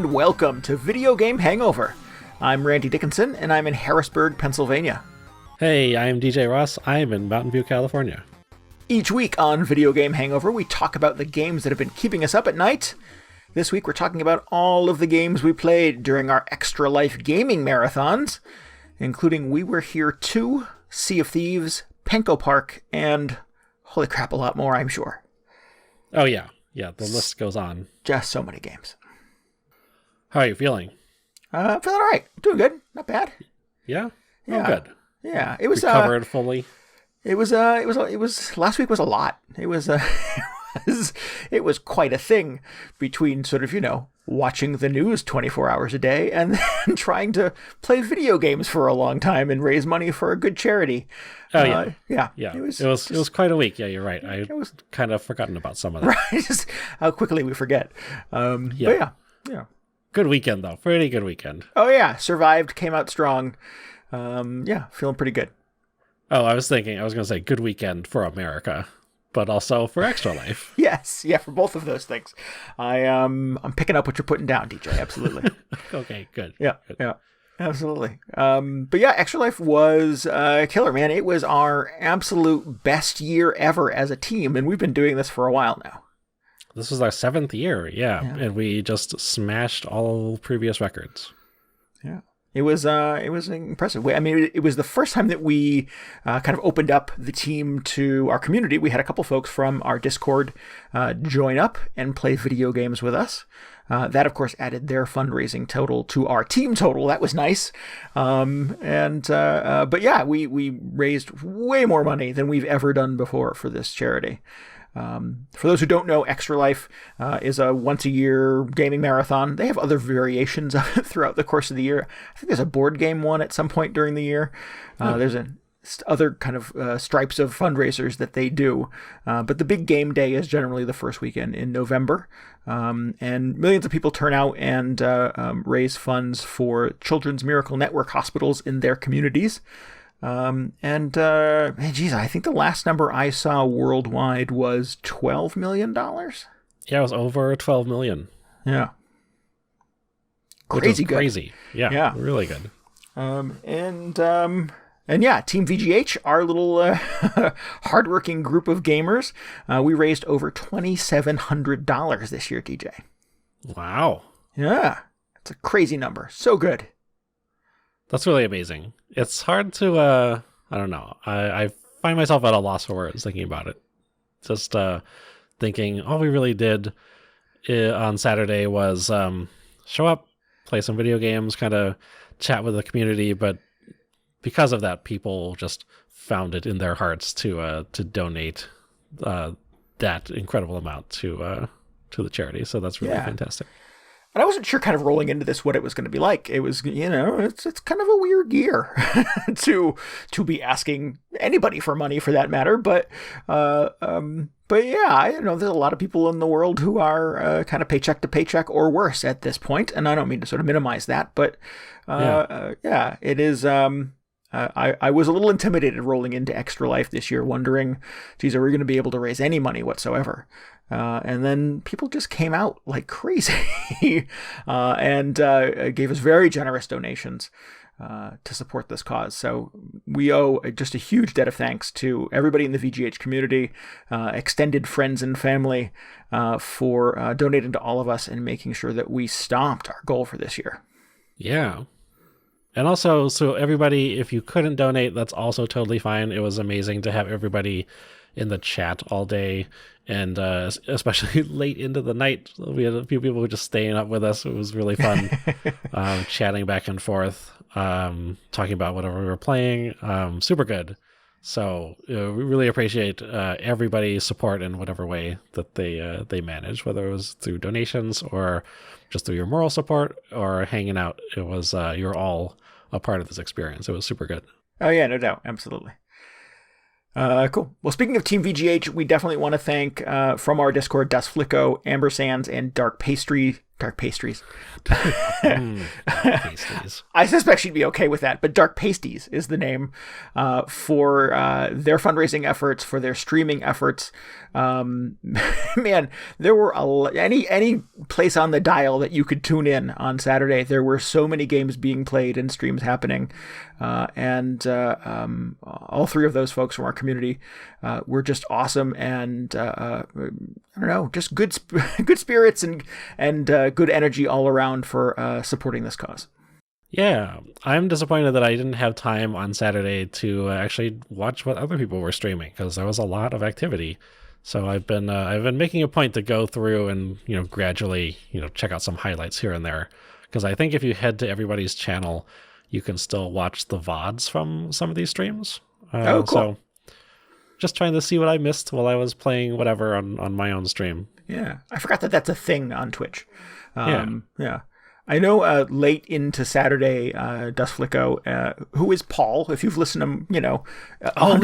Welcome to Video Game Hangover. I'm Randy Dickinson, and I'm in Harrisburg, Pennsylvania. Hey, I'm DJ Ross. I'm in Mountain View, California. Each week on Video Game Hangover, we talk about the games that have been keeping us up at night. This week, we're talking about all of the games we played during our Extra Life gaming marathons, including We Were Here 2, Sea of Thieves, Penko Park, and holy crap, a lot more, I'm sure. Oh, yeah. Yeah, the list goes on. Just so many games. How are you feeling? Feeling all right. Doing good. Not bad. Yeah? Yeah. Oh, good. Yeah. It was recovered fully. It was last week was a lot. It was it was quite a thing between sort of, watching the news 24 hours a day and then trying to play video games for a long time and raise money for a good charity. Oh, yeah. Yeah. It was quite a week. Yeah, you're right. I was kind of forgotten about some of that. Right. Just how quickly we forget. But yeah. Good weekend, though. Pretty good weekend. Oh, yeah. Survived, came out strong. Feeling pretty good. Oh, I was going to say good weekend for America, but also for Extra Life. Yes. Yeah, for both of those things. I'm picking up what you're putting down, DJ. Absolutely. Okay, good. Yeah. Good. Yeah. Absolutely. But yeah, Extra Life was killer, man. It was our absolute best year ever as a team, and we've been doing this for a while now. This was our 7th year, yeah, and we just smashed all previous records. Yeah, it was impressive. I mean, it was the first time that we kind of opened up the team to our community. We had a couple folks from our Discord join up and play video games with us. That, of course, added their fundraising total to our team total. That was nice. But yeah, we raised way more money than we've ever done before for this charity. For those who don't know, Extra Life is a once-a-year gaming marathon. They have other variations of it throughout the course of the year. I think there's a board game one at some point during the year. There's other kind of stripes of fundraisers that they do. But the big game day is generally the first weekend in November. And millions of people turn out and raise funds for Children's Miracle Network hospitals in their communities. I think the last number I saw worldwide was $12 million. Yeah, it was over 12 million. Yeah. Crazy good. Crazy. Yeah. Really good. And yeah, Team VGH, our little hardworking group of gamers, we raised over $2,700 this year, DJ. Wow. Yeah. It's a crazy number. So good. That's really amazing. It's hard to, I don't know. I find myself at a loss for words thinking about it. Just thinking all we really did on Saturday was show up, play some video games, kind of chat with the community. But because of that, people just found it in their hearts to donate that incredible amount to the charity. So that's really fantastic. And I wasn't sure kind of rolling into this what it was going to be like. It was, it's kind of a weird year to be asking anybody for money for that matter. But yeah, there's a lot of people in the world who are kind of paycheck to paycheck or worse at this point. And I don't mean to sort of minimize that, but it is. I was a little intimidated rolling into Extra Life this year, wondering, geez, are we going to be able to raise any money whatsoever? And then people just came out like crazy and gave us very generous donations to support this cause. So we owe just a huge debt of thanks to everybody in the VGH community, extended friends and family for donating to all of us and making sure that we stomped our goal for this year. Yeah. And also, so everybody, if you couldn't donate, that's also totally fine. It was amazing to have everybody in the chat all day, and especially late into the night. We had a few people who were just staying up with us. It was really fun, chatting back and forth, talking about whatever we were playing. Super good. So we really appreciate everybody's support in whatever way that they manage, whether it was through donations or just through your moral support or hanging out. It was you're all a part of this experience. It was super good. Oh yeah, no doubt, absolutely. Cool. Well, speaking of Team VGH, we definitely want to thank from our Discord, Dustflicko, Amber Sands, and Dark Pastries. Pasties. I suspect she'd be okay with that, but Dark Pasties is the name for their fundraising efforts, for their streaming efforts. Man, there were any place on the dial that you could tune in on Saturday. There were so many games being played and streams happening, and all three of those folks from our community were just awesome, and I don't know, just good spirits and good energy all around for supporting this cause. Yeah, I'm disappointed that I didn't have time on Saturday to actually watch what other people were streaming, because there was a lot of activity. So I've been making a point to go through and gradually check out some highlights here and there, because I think if you head to everybody's channel, you can still watch the VODs from some of these streams. Oh, cool. So just trying to see what I missed while I was playing whatever on my own stream. Yeah, I forgot that that's a thing on Twitch. Yeah. I know late into Saturday, Dustflicko, who is Paul, if you've listened to him, is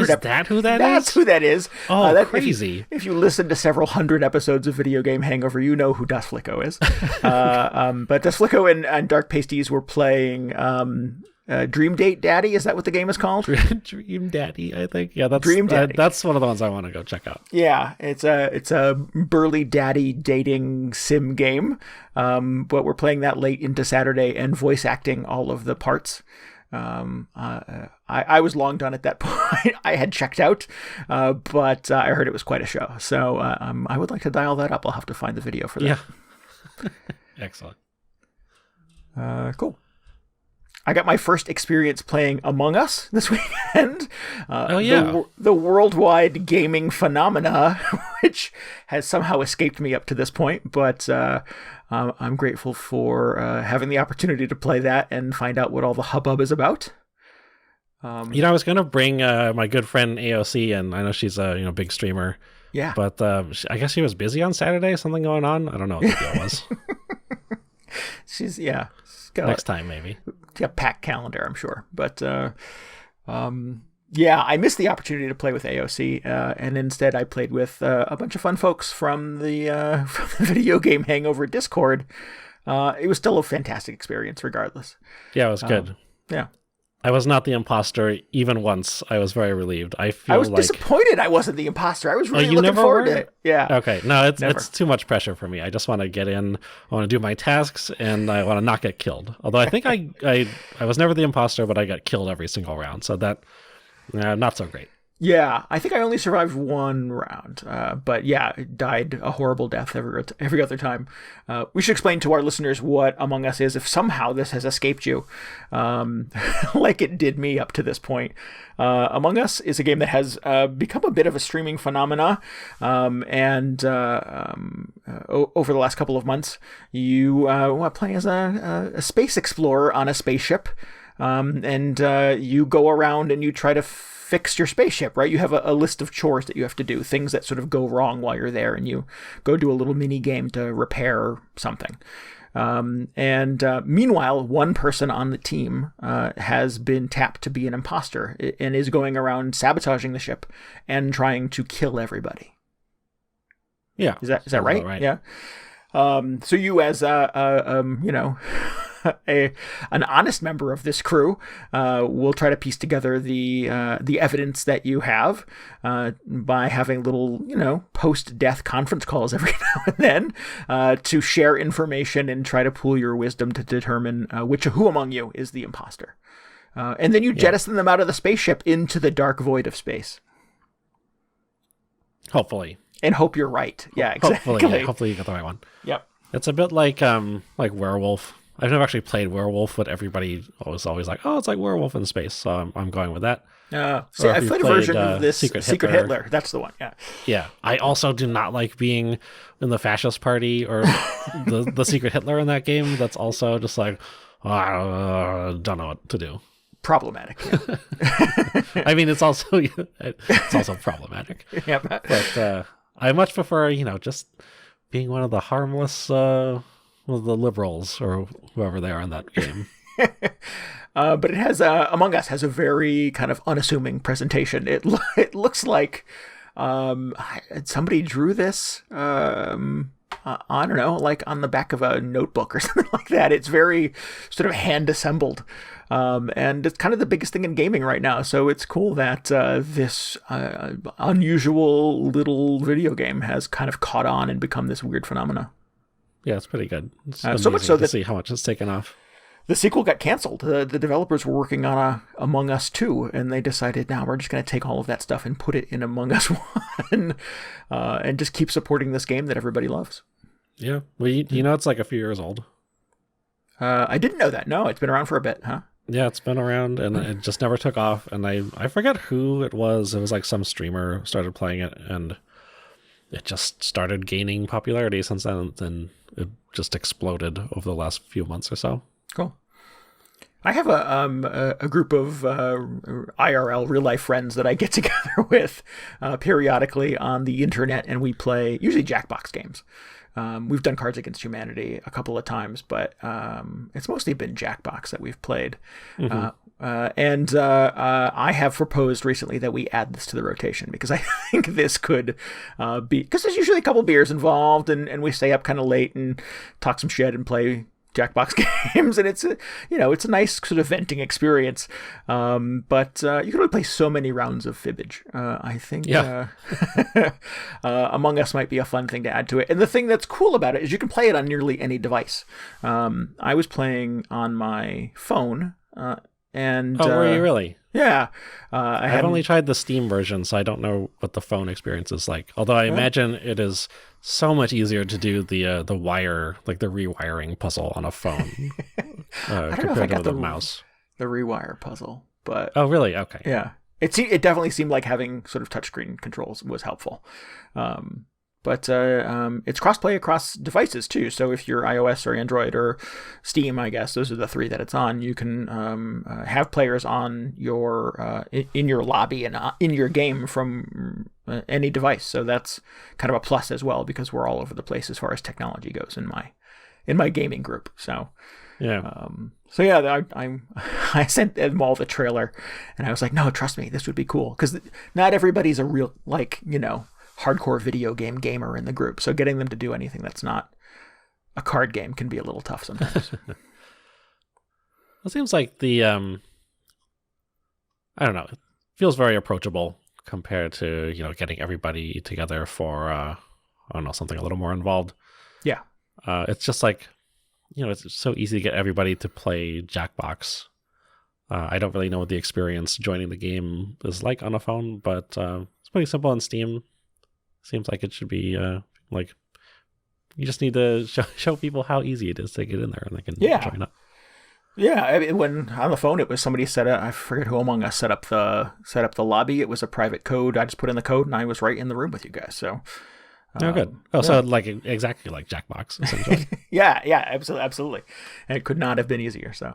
that who that is? That's who that is. Oh, that's crazy. If you listen to several hundred episodes of Video Game Hangover, you know who Dustflicko is. But Dustflicko and Dark Pasties were playing Dream Date Daddy. Is that what the game is called? Dream Daddy, I think. Yeah, that's Dream Daddy. That's one of the ones I want to go check out. Yeah, it's a burly daddy dating sim game. But we're playing that late into Saturday and voice acting all of the parts. I was long done at that point. I had checked out, but I heard it was quite a show. So I would like to dial that up. I'll have to find the video for that. Yeah. Excellent. Cool. I got my first experience playing Among Us this weekend. The worldwide gaming phenomena, which has somehow escaped me up to this point. But I'm grateful for having the opportunity to play that and find out what all the hubbub is about. I was going to bring my good friend AOC, and I know she's a big streamer. Yeah. But I guess she was busy on Saturday. Something going on. I don't know what the deal was. She's next time maybe. A packed calendar, I'm sure. But I missed the opportunity to play with AOC, and instead I played with a bunch of fun folks from the Video Game Hangover Discord. It was still a fantastic experience, regardless. Yeah, it was good. Yeah. I was not the imposter even once. I was very relieved. I was disappointed I wasn't the imposter. I was really looking forward to it. Yeah. Okay. No, it's too much pressure for me. I just want to get in. I want to do my tasks, and I want to not get killed. Although I think I was never the imposter, but I got killed every single round. So that not so great. Yeah, I think I only survived one round, but yeah, died a horrible death every other time. We should explain to our listeners what Among Us is, if somehow this has escaped you, like it did me up to this point. Among Us is a game that has become a bit of a streaming phenomena, and over the last couple of months, you play as a space explorer on a spaceship, and you go around and you try to fix your spaceship, right? You have a list of chores that you have to do, things that sort of go wrong while you're there, and you go do a little mini game to repair something. Meanwhile, one person on the team has been tapped to be an imposter and is going around sabotaging the ship and trying to kill everybody. Yeah. Is that right? Right? Yeah. So you, as an honest member of this crew, will try to piece together the evidence that you have by having little, post-death conference calls every now and then to share information and try to pool your wisdom to determine who among you is the imposter. And then you jettison them out of the spaceship into the dark void of space. Hopefully. And hope you're right. Yeah, exactly. Hopefully you got the right one. Yep. It's a bit like Werewolf. I've never actually played Werewolf, but everybody was always like, "Oh, it's like Werewolf in space," so I'm going with that. I played a version of this Secret Hitler. That's the one. Yeah. Yeah. I also do not like being in the fascist party or the Secret Hitler in that game. That's also just like, I don't know what to do. Problematic. Yeah. I mean, it's also problematic. Yeah. But I much prefer, just being one of the harmless the liberals or whoever they are in that game. But it has Among Us has a very kind of unassuming presentation. It looks like somebody drew this. I don't know, like on the back of a notebook or something like that. It's very sort of hand assembled. And it's kind of the biggest thing in gaming right now. So it's cool that this unusual little video game has kind of caught on and become this weird phenomena. Yeah, it's pretty good. It's so much so to see how much it's taken off. The sequel got canceled. The developers were working on Among Us 2, and they decided, now we're just going to take all of that stuff and put it in Among Us 1 and just keep supporting this game that everybody loves. Yeah. Well, you know it's like a few years old. I didn't know that. No, it's been around for a bit, huh? Yeah, it's been around, and it just never took off. And I forget who it was. It was like some streamer started playing it, and it just started gaining popularity since then. Then it just exploded over the last few months or so. Cool. I have a group of IRL real life friends that I get together with periodically on the internet, and we play usually Jackbox games. We've done Cards Against Humanity a couple of times, but it's mostly been Jackbox that we've played. And I have proposed recently that we add this to the rotation because I think this could be, because there's usually a couple beers involved, and we stay up kind of late and talk some shit and play Jackbox games, and it's a nice sort of venting experience. But you can only play so many rounds of fibbage. I think Among Us might be a fun thing to add to it. And the thing that's cool about it is you can play it on nearly any device. I was playing on my phone. And were you really? Yeah. I've only tried the Steam version, so I don't know what the phone experience is like. Although I imagine it is so much easier to do the wire, like the rewiring puzzle on a phone compared to the mouse. The rewire puzzle, but oh, really? Okay. Yeah, it definitely seemed like having sort of touchscreen controls was helpful. But it's crossplay across devices too. So if you're iOS or Android or Steam, I guess those are the three that it's on. You can have players on your in your lobby and in your game from any device. So that's kind of a plus as well because we're all over the place as far as technology goes in my gaming group. So yeah. I sent them all the trailer, and I was like, no, trust me, this would be cool because not everybody's a real hardcore video game gamer in the group, so getting them to do anything that's not a card game can be a little tough sometimes. It seems like the I don't know, it feels very approachable compared to getting everybody together for I don't know, something a little more involved. Yeah. It's just like it's so easy to get everybody to play Jackbox. I don't really know what the experience joining the game is like on a phone, but it's pretty simple on Steam. Seems like it should be you just need to show people how easy it is to get in there and they can join up. Yeah, I mean, when on the phone it was somebody I forget who among us set up the lobby. It was a private code. I just put in the code and I was right in the room with you guys. So good. So like exactly like Jackbox essentially. yeah, absolutely. And it could not have been easier. So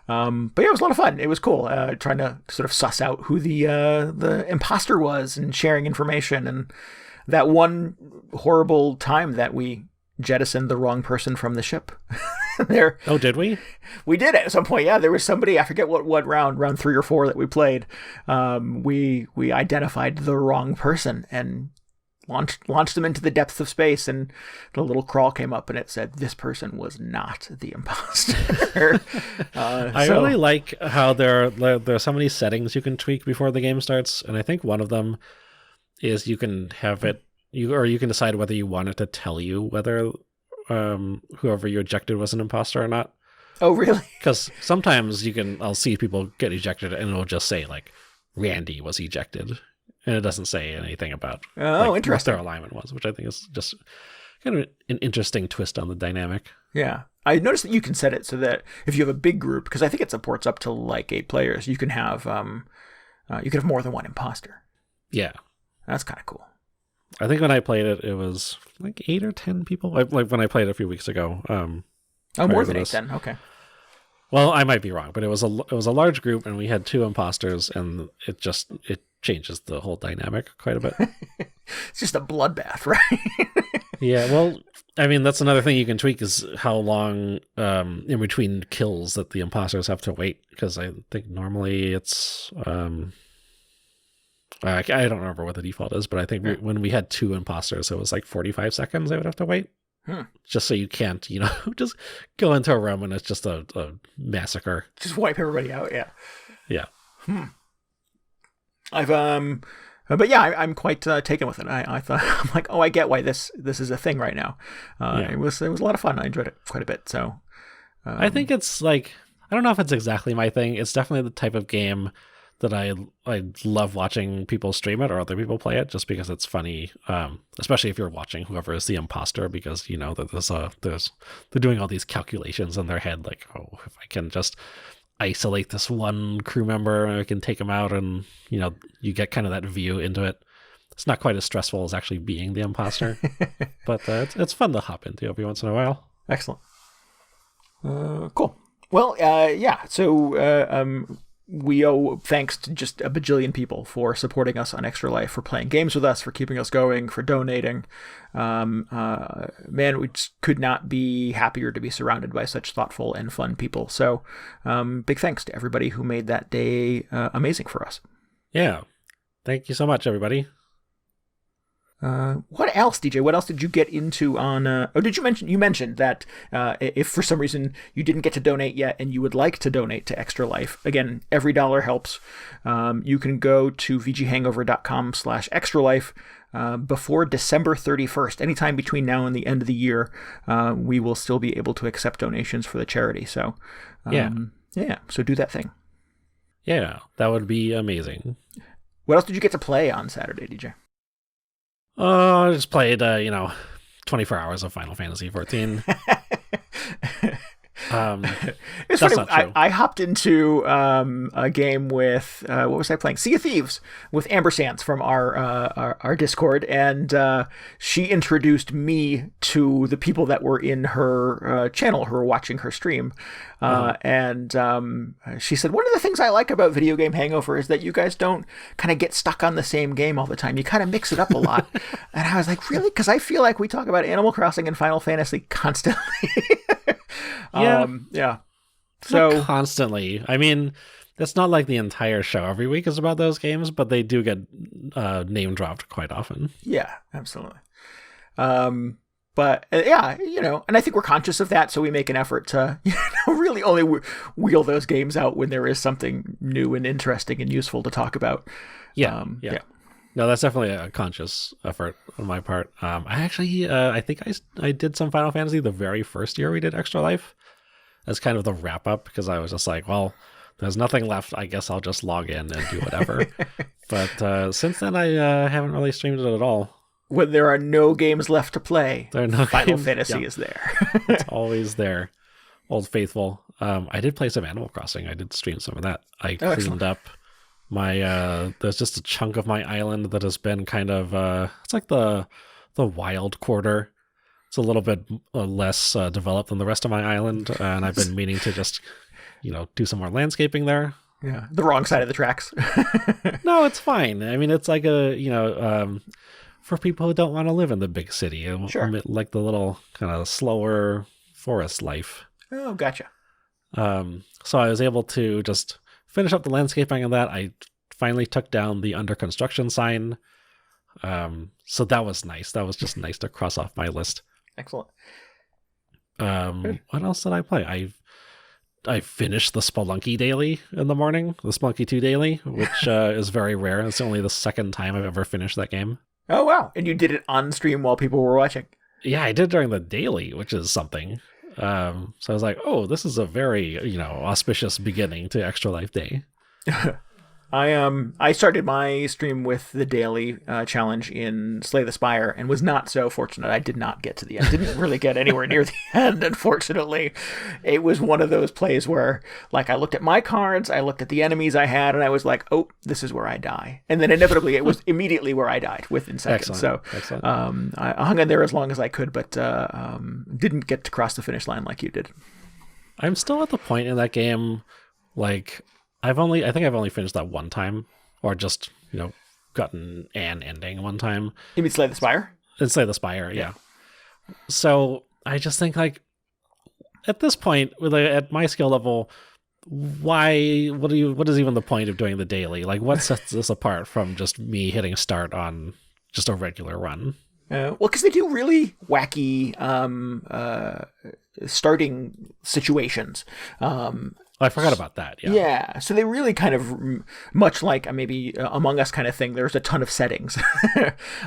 but yeah, it was a lot of fun. It was cool trying to sort of suss out who the imposter was and sharing information. And that one horrible time that we jettisoned the wrong person from the ship. There. Oh, did we? We did at some point. Yeah, there was somebody. I forget what round 3 or 4 that we played. We identified the wrong person and launched them into the depths of space, and the little crawl came up and it said this person was not the imposter. I really like how there are so many settings you can tweak before the game starts, and I think one of them is you can have it you can decide whether you want it to tell you whether whoever you ejected was an imposter or not. Oh, really? Because sometimes I'll see people get ejected and it'll just say like Randy was ejected, and it doesn't say anything about interesting what their alignment was, which I think is just kind of an interesting twist on the dynamic. Yeah. I noticed that you can set it so that if you have a big group, because I think it supports up to like 8 players, you can have more than one imposter. Yeah. That's kind of cool. I think when I played it, it was like 8 or 10 people. Like when I played it a few weeks ago. More than 8 then. Okay. Well, I might be wrong, but it was a large group, and we had 2 imposters, and it changes the whole dynamic quite a bit. It's just a bloodbath, right? Yeah, well, I mean, that's another thing you can tweak is how long in between kills that the imposters have to wait. Because I think normally it's I don't remember what the default is, but I think when we had 2 imposters, it was like 45 seconds they would have to wait. Just so you can't, just go into a room and it's just a massacre. Just wipe everybody out. Yeah. Yeah. But yeah, I'm quite taken with it. I thought, I'm like, oh, I get why this is a thing right now. It was a lot of fun. I enjoyed it quite a bit. So I think it's like, I don't know if it's exactly my thing. It's definitely the type of game that I love watching people stream it or other people play it, just because it's funny, especially if you're watching whoever is the imposter, because that they're doing all these calculations in their head, like, oh, if I can just isolate this one crew member, I can take him out, and you get kind of that view into it. It's not quite as stressful as actually being the imposter, but it's fun to hop into every once in a while. Excellent. Cool. Well, yeah. So we owe thanks to just a bajillion people for supporting us on Extra Life, for playing games with us, for keeping us going, for donating. Man, we just could not be happier to be surrounded by such thoughtful and fun people. So big thanks to everybody who made that day amazing for us. Yeah. Thank you so much, everybody. What else, DJ? What else did you get into on... you mentioned that if for some reason you didn't get to donate yet and you would like to donate to Extra Life, again, every dollar helps. You can go to VGHangover.com/extralife before December 31st. Anytime between now and the end of the year, we will still be able to accept donations for the charity. So, so do that thing. Yeah, that would be amazing. What else did you get to play on Saturday, DJ? I just played, 24 hours of Final Fantasy XIV. It's funny. I hopped into a game with what was I playing? Sea of Thieves with Amber Sands from our Discord, and she introduced me to the people that were in her channel who were watching her stream. And she said, one of the things I like about Video Game Hangover is that you guys don't kind of get stuck on the same game all the time. You kind of mix it up a lot. And I was like, really? Because I feel like we talk about Animal Crossing and Final Fantasy constantly. Yeah. So not constantly. I mean, it's not like the entire show every week is about those games, but they do get name dropped quite often. Yeah, absolutely. But yeah, and I think we're conscious of that, so we make an effort to really only wheel those games out when there is something new and interesting and useful to talk about. Yeah. No, that's definitely a conscious effort on my part. I think I did some Final Fantasy the very first year we did Extra Life as kind of the wrap up, because I was just like, well, there's nothing left. I guess I'll just log in and do whatever. But since then, I haven't really streamed it at all. When there are no games left to play, Final Fantasy is there. It's always there. Old faithful. I did play some Animal Crossing. I did stream some of that. I cleaned up my there's just a chunk of my island that has been kind of it's like the wild quarter. It's a little bit less developed than the rest of my island, and I've been meaning to just do some more landscaping there. Yeah, the wrong side of the tracks. No, it's fine. I mean, it's like for people who don't want to live in the big city, sure. Like the little kind of slower forest life. Oh, gotcha. So I was able to just finish up the landscaping on that. I finally took down the under construction sign. So that was nice. That was just nice to cross off my list. Excellent. What else did I play? I finished the Spelunky daily in the morning, the Spelunky 2 daily, which is very rare. It's only the second time I've ever finished that game. Oh, wow. And you did it on stream while people were watching? Yeah, I did during the daily, which is something. So I was like, oh, this is a very, auspicious beginning to Extra Life Day. I started my stream with the daily challenge in Slay the Spire and was not so fortunate. I did not get to the end. Didn't really get anywhere near the end, unfortunately. It was one of those plays where, I looked at my cards, I looked at the enemies I had, and I was like, oh, this is where I die. And then inevitably, it was immediately where I died within seconds. Excellent. I hung in there as long as I could, but didn't get to cross the finish line like you did. I'm still at the point in that game, I think I've only finished that one time, or just, gotten an ending one time. You mean Slay the Spire? Slay the Spire, yeah. So I just think, like, at this point, at my skill level, what is even the point of doing the daily? Like, what sets this apart from just me hitting start on just a regular run? Well, because they do really wacky starting situations. I forgot about that. Yeah. Yeah, so they really kind of, much like maybe Among Us kind of thing, there's a ton of settings.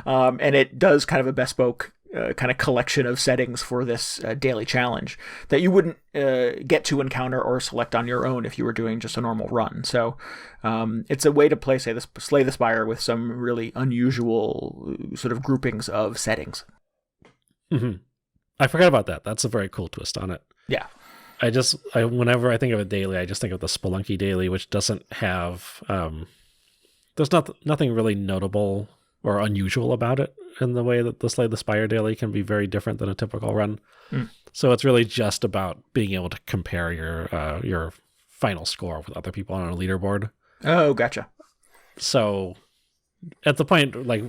And it does kind of a bespoke kind of collection of settings for this daily challenge that you wouldn't get to encounter or select on your own if you were doing just a normal run. So it's a way to play, say, Slay the Spire with some really unusual sort of groupings of settings. Mm-hmm. I forgot about that. That's a very cool twist on it. Yeah. Whenever I think of a daily, I just think of the Spelunky daily, which doesn't have, there's nothing really notable or unusual about it in the way that the Slay the Spire daily can be very different than a typical run. So it's really just about being able to compare your final score with other people on a leaderboard. Oh, gotcha. So at the point, like,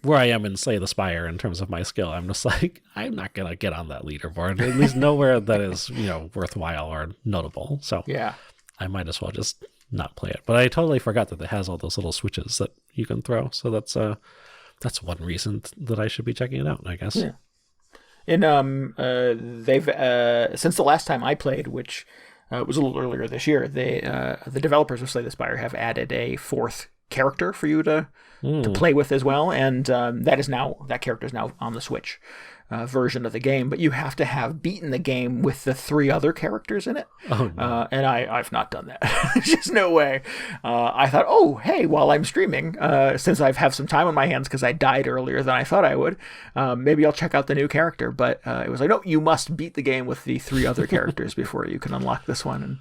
where I am in Slay the Spire in terms of my skill, I'm just like, I'm not going to get on that leaderboard, at least nowhere that is, worthwhile or notable. So yeah, I might as well just not play it. But I totally forgot that it has all those little switches that you can throw. So that's one reason that I should be checking it out, I guess. Yeah. And they've since the last time I played, which was a little earlier this year, the developers of Slay the Spire have added a fourth character for you to play with as well, and that character is now on the Switch version of the game, but you have to have beaten the game with the 3 other characters in it. Oh, no. And I've not done that. There's just no way. I thought, oh, hey, while I'm streaming, since I have some time on my hands because I died earlier than I thought I would, maybe I'll check out the new character. But it was like, no, you must beat the game with the 3 other characters before you can unlock this one.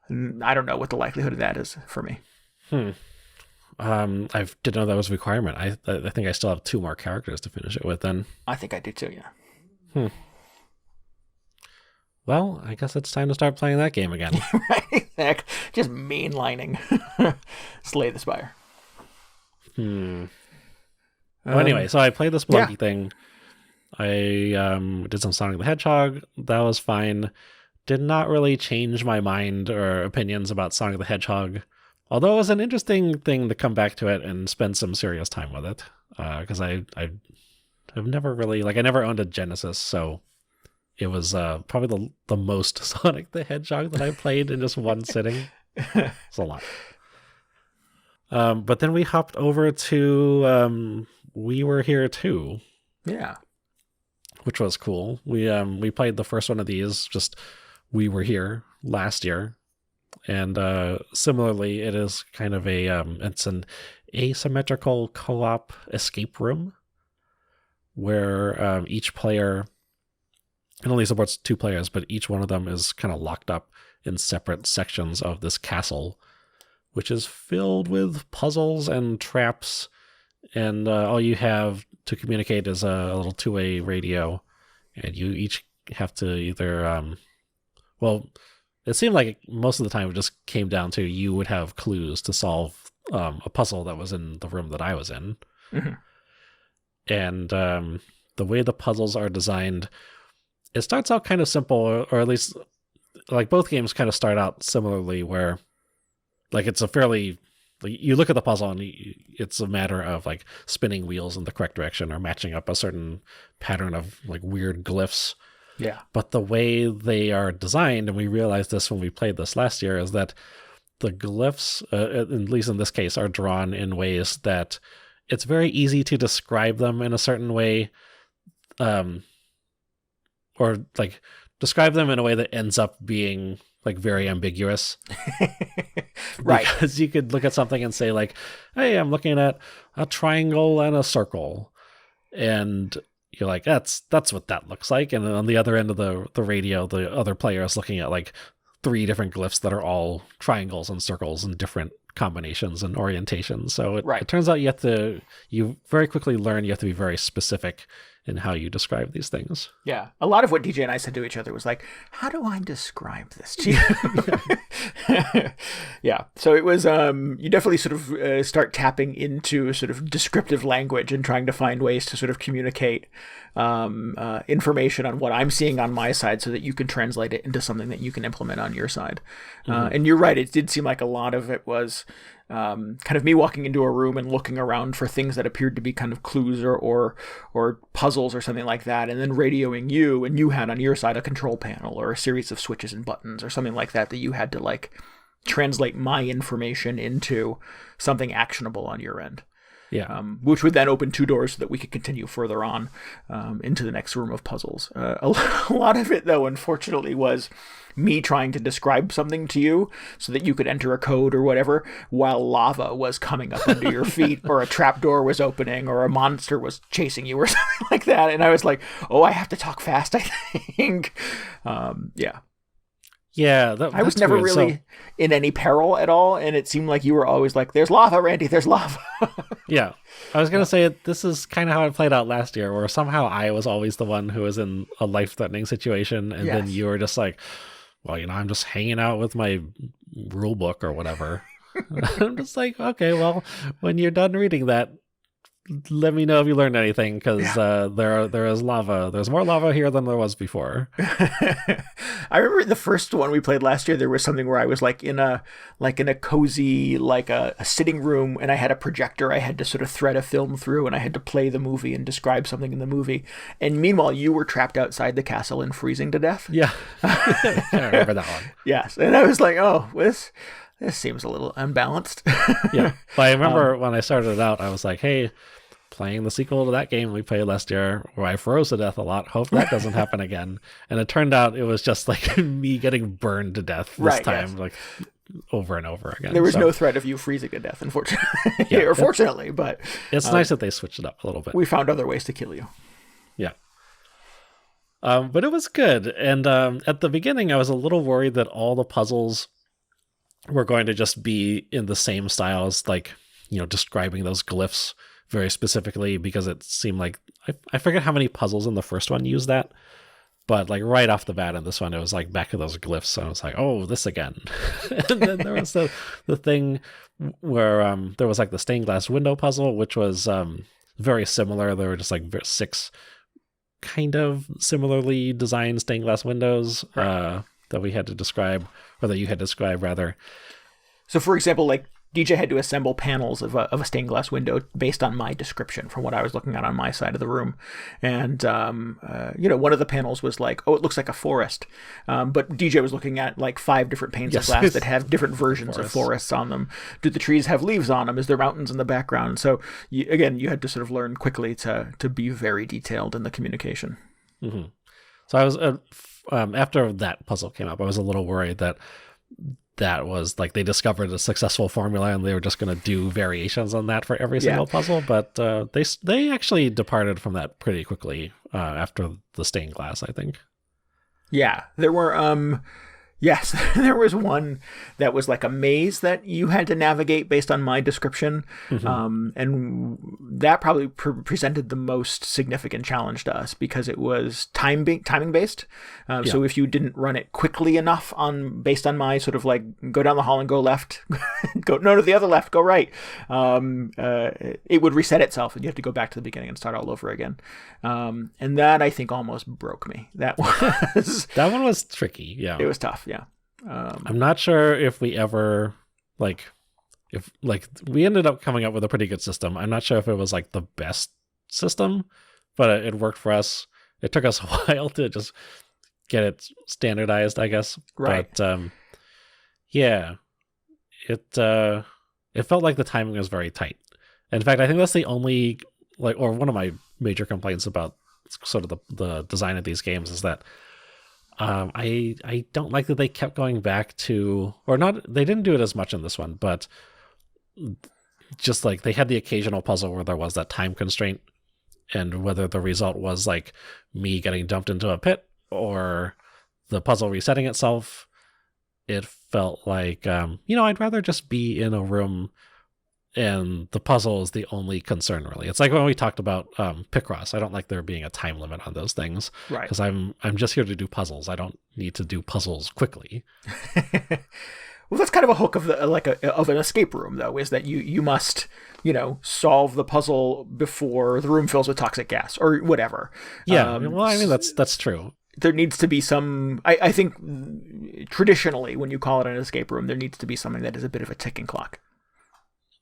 And I don't know what the likelihood of that is for me. I didn't know that was a requirement. I think I still have 2 more characters to finish it with then. I think I do too, yeah. Well, I guess it's time to start playing that game again. Right? Just mainlining Slay the Spire. Well, anyway, so I played the Spelunky thing. I did some Sonic the Hedgehog. That was fine. Did not really change my mind or opinions about Sonic the Hedgehog. Although it was an interesting thing to come back to it and spend some serious time with it, because I've never really, I never owned a Genesis, so it was probably the most Sonic the Hedgehog that I played in just one sitting. It's a lot. But then we hopped over to We Were Here Too. Yeah. Which was cool. We played the first one of these, just We Were Here, last year. And similarly, it is kind of it's an asymmetrical co-op escape room where each player, it only supports 2 players, but each one of them is kind of locked up in separate sections of this castle, which is filled with puzzles and traps, and all you have to communicate is a little 2-way radio, and you each have to either, it seemed like most of the time it just came down to you would have clues to solve a puzzle that was in the room that I was in. Mm-hmm. And the way the puzzles are designed, it starts out kind of simple, or at least like both games kind of start out similarly, where like it's a fairly, you look at the puzzle and it's a matter of like spinning wheels in the correct direction or matching up a certain pattern of like weird glyphs. Yeah. But the way they are designed, and we realized this when we played this last year, is that the glyphs, at least in this case, are drawn in ways that it's very easy to describe them in a certain way, or like describe them in a way that ends up being like very ambiguous. Right. Because you could look at something and say like, hey, I'm looking at a triangle and a circle. And you're like, that's what that looks like. And then on the other end of the radio, the other player is looking at like 3 different glyphs that are all triangles and circles and different combinations and orientations. So it turns out you very quickly learn you have to be very specific in how you describe these things. Yeah. A lot of what DJ and I said to each other was like, how do I describe this to you? Yeah. So it was, you definitely sort of start tapping into sort of descriptive language and trying to find ways to sort of communicate information on what I'm seeing on my side so that you can translate it into something that you can implement on your side. And you're right. It did seem like a lot of it was kind of me walking into a room and looking around for things that appeared to be kind of clues or puzzles or something like that, and then radioing you, and you had on your side a control panel or a series of switches and buttons or something like that you had to like translate my information into something actionable on your end. Yeah. Which would then open 2 doors so that we could continue further on into the next room of puzzles. A lot of it, though, unfortunately, was me trying to describe something to you so that you could enter a code or whatever while lava was coming up under your feet or a trapdoor was opening or a monster was chasing you or something like that. And I was like, oh, I have to talk fast, I think. Yeah. Yeah, I was never weird. really in any peril at all, and it seemed like you were always like, there's lava, Randy, there's lava. Yeah. I was going to say, this is kind of how it played out last year, where somehow I was always the one who was in a life-threatening situation, and then you were just like, well, I'm just hanging out with my rule book or whatever. I'm just like, okay, well, when you're done reading that, let me know if you learned anything, because there is lava. There's more lava here than there was before. I remember the first one we played last year, there was something where I was like in a cozy, like a sitting room, and I had a projector I had to sort of thread a film through, and I had to play the movie and describe something in the movie. And meanwhile, you were trapped outside the castle and freezing to death. Yeah. I remember that one. Yes. And I was like, oh, this seems a little unbalanced. Yeah. But I remember when I started it out, I was like, hey, playing the sequel to that game we played last year where I froze to death a lot. Hope that doesn't happen again. And it turned out it was just like me getting burned to death this time, like over and over again. There was no threat of you freezing to death, unfortunately. Or fortunately, but it's nice that they switched it up a little bit. We found other ways to kill you. Yeah. But it was good. And at the beginning, I was a little worried that all the puzzles were going to just be in the same style as, like, describing those glyphs very specifically, because it seemed like, I forget how many puzzles in the first one used that, but like right off the bat in this one, it was like back to those glyphs. And I was like, oh, this again. And then there was the thing where there was like the stained glass window puzzle, which was very similar. There were just like 6 kind of similarly designed stained glass windows that we had to describe, or that you had to describe rather. So for example, like DJ had to assemble panels of a stained glass window based on my description from what I was looking at on my side of the room. And, one of the panels was like, oh, it looks like a forest. But DJ was looking at like 5 different panes of glass that have different versions of forests on them. Do the trees have leaves on them? Is there mountains in the background? So you had to sort of learn quickly to be very detailed in the communication. Mm-hmm. So I was, after that puzzle came up, I was a little worried that was like they discovered a successful formula and they were just going to do variations on that for every single puzzle. But they actually departed from that pretty quickly after the stained glass, I think. Yeah, there were yes, there was one that was like a maze that you had to navigate based on my description. Mm-hmm. And that probably presented the most significant challenge to us because it was timing based. So if you didn't run it quickly enough based on my sort of like go down the hall and go left, go to the other left, go right, it would reset itself and you have to go back to the beginning and start all over again. And that I think almost broke me. That one was tricky. Yeah, it was tough. Yeah. I'm not sure if we ever if we ended up coming up with a pretty good system. I'm not sure if it was like the best system, but it worked for us. It took us a while to just get it standardized, I guess. Right. But it felt like the timing was very tight. In fact, I think that's the only or one of my major complaints about sort of the design of these games is that I don't like that they kept going back to, or not, they didn't do it as much in this one, but just like they had the occasional puzzle where there was that time constraint, and whether the result was like me getting dumped into a pit or the puzzle resetting itself, it felt like, I'd rather just be in a room and the puzzle is the only concern, really. It's like when we talked about Picross. I don't like there being a time limit on those things, Right. because I'm just here to do puzzles. I don't need to do puzzles quickly. Well, that's kind of a hook of of an escape room, though, is that you must, solve the puzzle before the room fills with toxic gas or whatever. Yeah, well, I mean, that's true. There needs to be some. I think traditionally, when you call it an escape room, there needs to be something that is a bit of a ticking clock.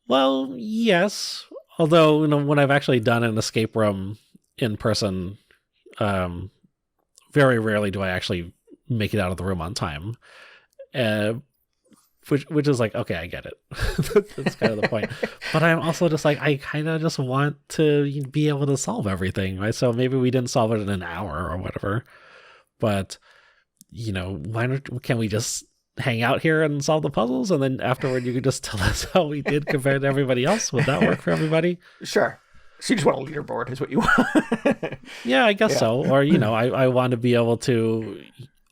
Well, yes. Although, when I've actually done an escape room in person, very rarely do I actually make it out of the room on time. Which is like, okay, I get it. That's kind of the point. But I'm also just like, I kind of just want to be able to solve everything, right? So maybe we didn't solve it in an hour or whatever. But, can't we just hang out here and solve the puzzles? And then afterward, you could just tell us how we did compared to everybody else. Would that work for everybody? Sure. So you just want a leaderboard is what you want. Yeah, I guess so. Or, I want to be able to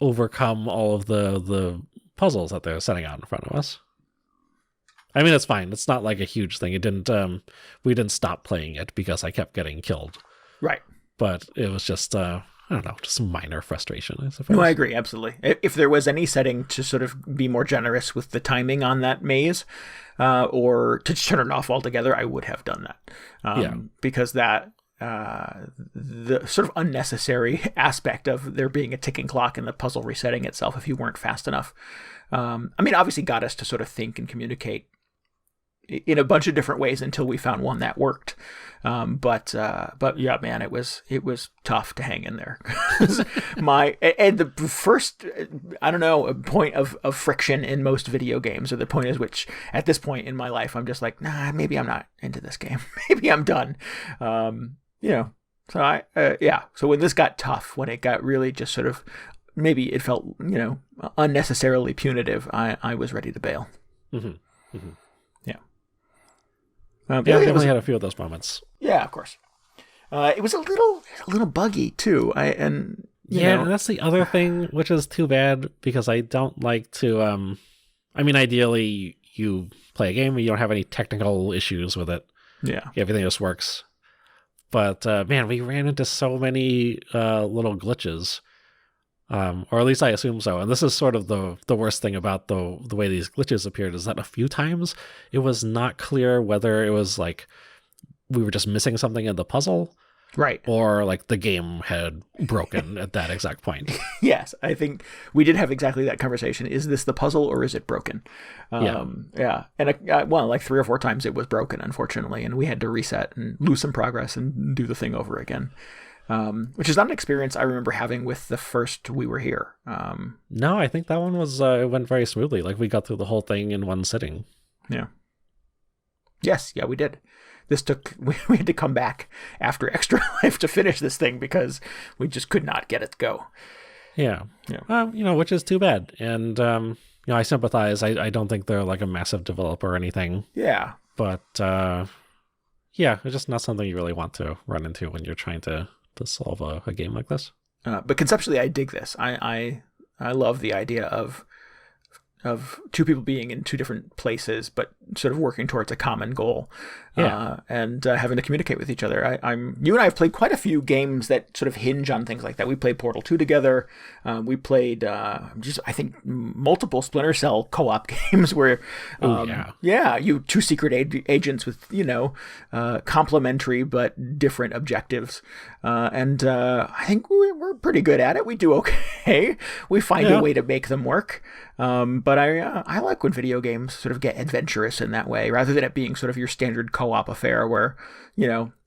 overcome all of the puzzles that they're setting out in front of us. I mean, it's fine. It's not like a huge thing. It didn't. We didn't stop playing it because I kept getting killed. Right. But it was just, I don't know, just minor frustration, I suppose. No, I agree, absolutely. If there was any setting to sort of be more generous with the timing on that maze, or to turn it off altogether, I would have done that. Because that, the sort of unnecessary aspect of there being a ticking clock and the puzzle resetting itself if you weren't fast enough, obviously got us to sort of think and communicate in a bunch of different ways until we found one that worked. But yeah, man, it was tough to hang in there. And the first, point of friction in most video games, or the point is which at this point in my life, I'm just like, nah, maybe I'm not into this game. Maybe I'm done. So so when this got tough, when it got really just sort of, maybe it felt, unnecessarily punitive, I was ready to bail. Mm-hmm. Mm-hmm. Yeah, I definitely had a few of those moments. Yeah, of course. It was a little buggy too. And that's the other thing, which is too bad because I don't like to. Ideally, you play a game and you don't have any technical issues with it. Yeah, everything just works. But man, we ran into so many little glitches. Or at least I assume so. And this is sort of the worst thing about the way these glitches appeared, is that a few times it was not clear whether it was like we were just missing something in the puzzle, right, or like the game had broken at that exact point. Yes, I think we did have exactly that conversation. Is this the puzzle or is it broken? Yeah. And like 3 or 4 times it was broken, unfortunately, and we had to reset and lose some progress and do the thing over again. Which is not an experience I remember having with the first We Were Here. No, I think that one was it went very smoothly. Like we got through the whole thing in one sitting. Yeah. Yes, yeah, we did. This took we had to come back after Extra Life to finish this thing because we just could not get it to go. Yeah. Which is too bad. And I sympathize. I don't think they're like a massive developer or anything. Yeah. But it's just not something you really want to run into when you're trying to solve a game like this. But conceptually, I dig this. I love the idea of 2 people being in 2 different places, but sort of working towards a common goal, and having to communicate with each other. You and I have played quite a few games that sort of hinge on things like that. We played Portal 2 together. We played I think multiple Splinter Cell co-op games where, you 2 secret agents with complementary but different objectives, and I think we're pretty good at it. We do okay. We find a way to make them work. But I like when video games sort of get adventurous in that way, rather than it being sort of your standard co-op affair where,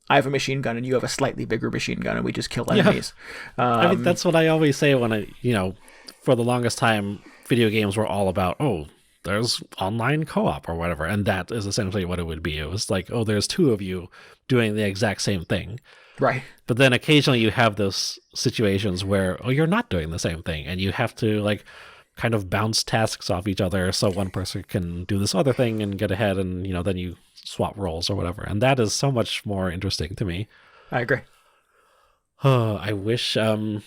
I have a machine gun and you have a slightly bigger machine gun and we just kill enemies. That's what I always say when for the longest time, video games were all about, there's online co-op or whatever. And that is essentially what it would be. It was like, there's 2 of you doing the exact same thing. Right. But then occasionally you have those situations where, you're not doing the same thing and you have to like kind of bounce tasks off each other so one person can do this other thing and get ahead, and then you swap roles or whatever, and that is so much more interesting to me. I agree. I wish I don't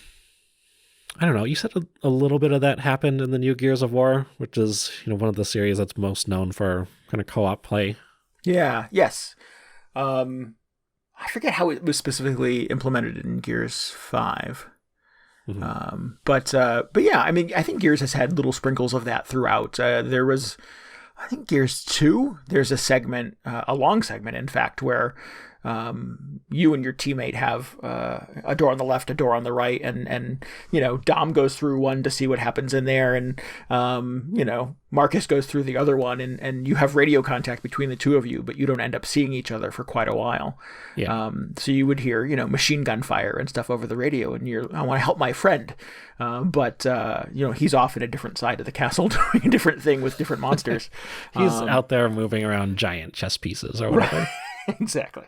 know, you said a little bit of that happened in the new Gears of War, which is one of the series that's most known for kind of co-op play. Yeah. Yes. I forget how it was specifically implemented in Gears 5. But yeah, I mean, I think Gears has had little sprinkles of that throughout. There was, I think Gears 2, there's a segment, a long segment, in fact, where you and your teammate have a door on the left, a door on the right, and Dom goes through one to see what happens in there, and Marcus goes through the other one, and you have radio contact between the two of you, but you don't end up seeing each other for quite a while. Yeah. So you would hear machine gun fire and stuff over the radio, and I want to help my friend, but he's off in a different side of the castle doing a different thing with different monsters. He's out there moving around giant chess pieces or whatever. Right. Exactly.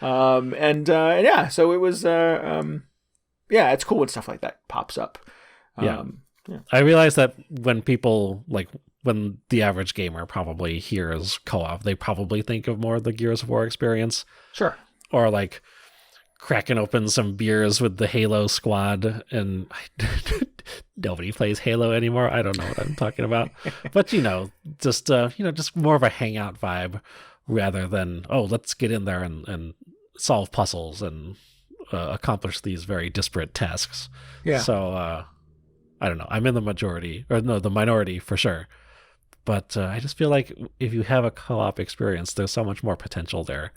Yeah, so it was it's cool when stuff like that pops up. Yeah. I realize that when people, like, when the average gamer probably hears co-op, they probably think of more of the Gears of War experience. Sure. Or like cracking open some beers with the Halo squad, and nobody plays Halo anymore. I don't know what I'm talking about. But just more of a hangout vibe, rather than, let's get in there and solve puzzles and accomplish these very disparate tasks. Yeah. So, I don't know. I'm in the the minority for sure. But I just feel like if you have a co-op experience, there's so much more potential there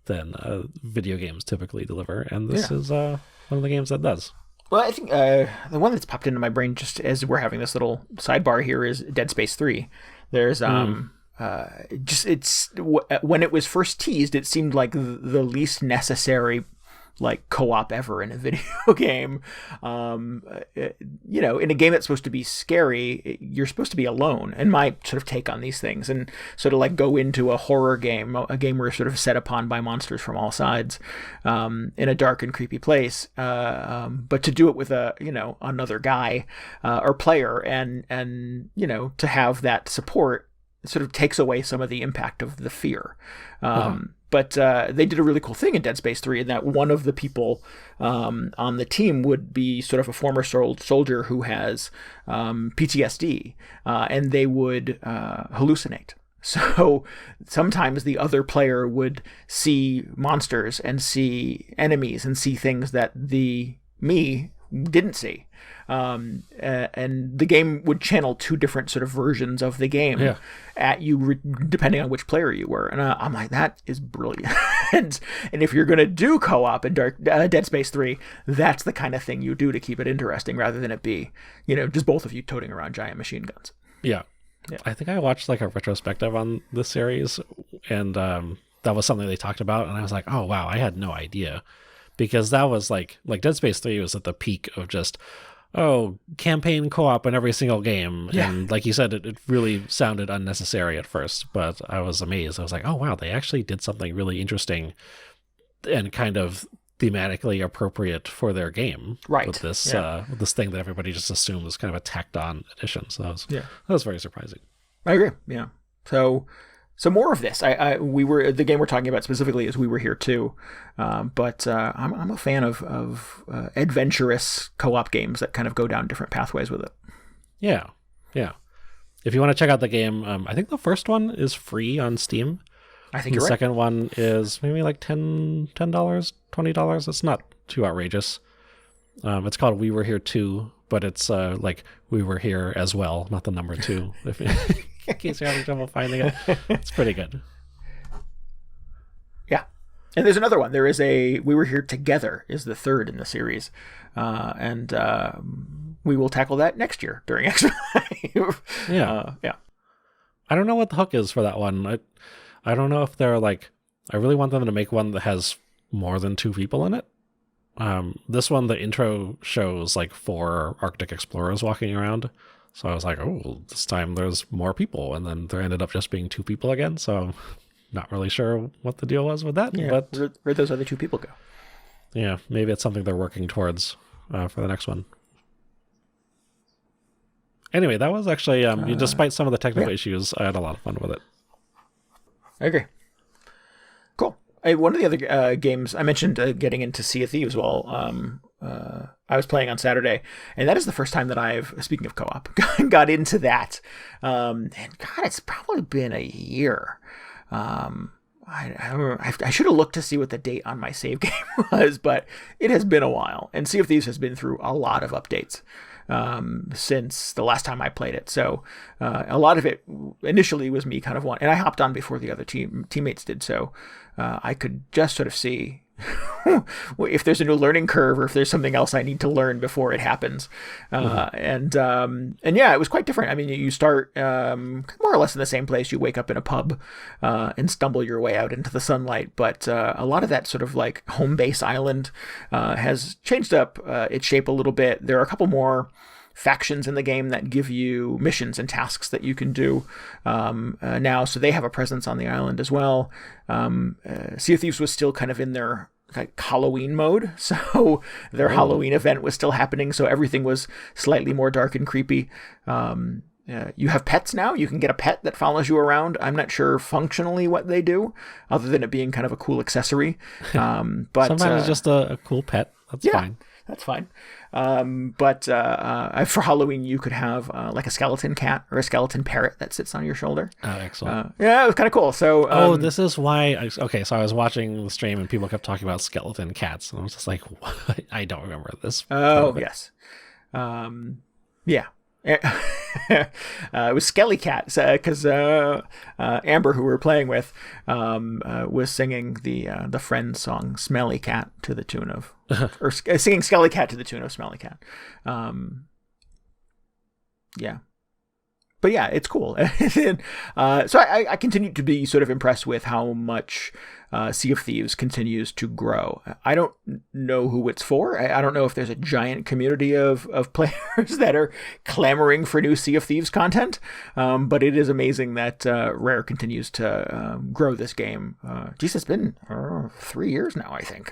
than video games typically deliver. And this is one of the games that does. Well, I think the one that's popped into my brain just as we're having this little sidebar here is Dead Space 3. There's when it was first teased, it seemed like the least necessary co-op ever in a video game. In a game that's supposed to be scary, you're supposed to be alone. And my sort of take on these things, and sort of go into a horror game, a game where you're sort of set upon by monsters from all sides, in a dark and creepy place. But to do it with another guy or player, and to have that support sort of takes away some of the impact of the fear. But they did a really cool thing in Dead Space 3 in that one of the people on the team would be sort of a former soldier who has PTSD, and they would hallucinate. So sometimes the other player would see monsters and see enemies and see things that me didn't see. And the game would channel two different sort of versions of the game at you, depending on which player you were. And I'm like, that is brilliant. and if you're going to do co-op in Dead Space 3, that's the kind of thing you do to keep it interesting, rather than it be, just both of you toting around giant machine guns. Yeah. I think I watched a retrospective on the series, and that was something they talked about, and I was like, oh, wow, I had no idea. Because that was like Dead Space 3 was at the peak of just, campaign co-op in every single game. Yeah. And like you said, it really sounded unnecessary at first, but I was amazed. I was like, oh, wow, they actually did something really interesting and kind of thematically appropriate for their game. Right. With this this thing that everybody just assumed was kind of a tacked on addition. So that was very surprising. I agree. Yeah. So more of this. The game we're talking about specifically is We Were Here Too, but I'm a fan of adventurous co-op games that kind of go down different pathways with it. Yeah. If you want to check out the game, I think the first one is free on Steam. I think you're right. The second one is maybe like $10, $20. It's not too outrageous. It's called We Were Here Too, but it's like We Were Here as well, not the number 2. In case you're having trouble finding it, it's pretty good. Yeah. And there's another one. There is We Were Here Together is the third in the series. And we will tackle that next year during Extra Life. Yeah. I don't know what the hook is for that one. I don't know if they're I really want them to make one that has more than 2 people in it. This one, the intro shows 4 Arctic explorers walking around. So I was like, oh, this time there's more people. And then there ended up just being 2 people again. So I'm not really sure what the deal was with that. Yeah, but where'd those other 2 people go? Yeah, maybe it's something they're working towards for the next one. Anyway, that was actually, despite some of the technical issues, I had a lot of fun with it. I agree. Cool. One of the other games, I mentioned getting into Sea of Thieves I was playing on Saturday, and that is the first time that I've, speaking of co-op, got into that. And God, it's probably been a year. I should have looked to see what the date on my save game was, but it has been a while. And Sea of Thieves has been through a lot of updates since the last time I played it. So a lot of it initially was me kind of and I hopped on before the other teammates did. So I could just sort of see if there's a new learning curve or if there's something else I need to learn before it happens. And yeah, it was quite different. I mean, you start more or less in the same place. You wake up in a pub and stumble your way out into the sunlight. But a lot of that sort of like home base island has changed up its shape a little bit. There are a couple more factions in the game that give you missions and tasks that you can do now, so they have a presence on the island as well. Sea of Thieves was still kind of in their like Halloween mode, so their Halloween event was still happening, so everything was slightly more dark and creepy. You have pets now. You can get a pet that follows you around. I'm not sure functionally what they do, other than it being kind of a cool accessory. But sometimes it's just a cool pet. That's fine. That's fine. But for Halloween, you could have like a skeleton cat or a skeleton parrot that sits on your shoulder. Oh, excellent. Yeah, it was kind of cool. So, this is why. So I was watching the stream and people kept talking about skeleton cats, and I was just like, what? I don't remember this. Oh, yes. Yeah. It was Skelly Cat because Amber, who we were playing with, was singing the Friends song "Smelly Cat" to the tune of, or singing "Skelly Cat" to the tune of "Smelly Cat." Yeah. But yeah, it's cool. So I continue to be sort of impressed with how much Sea of Thieves continues to grow. I don't know who it's for. I don't know if there's a giant community of players that are clamoring for new Sea of Thieves content. But it is amazing that Rare continues to grow this game. Geez, it's been 3 years now, I think.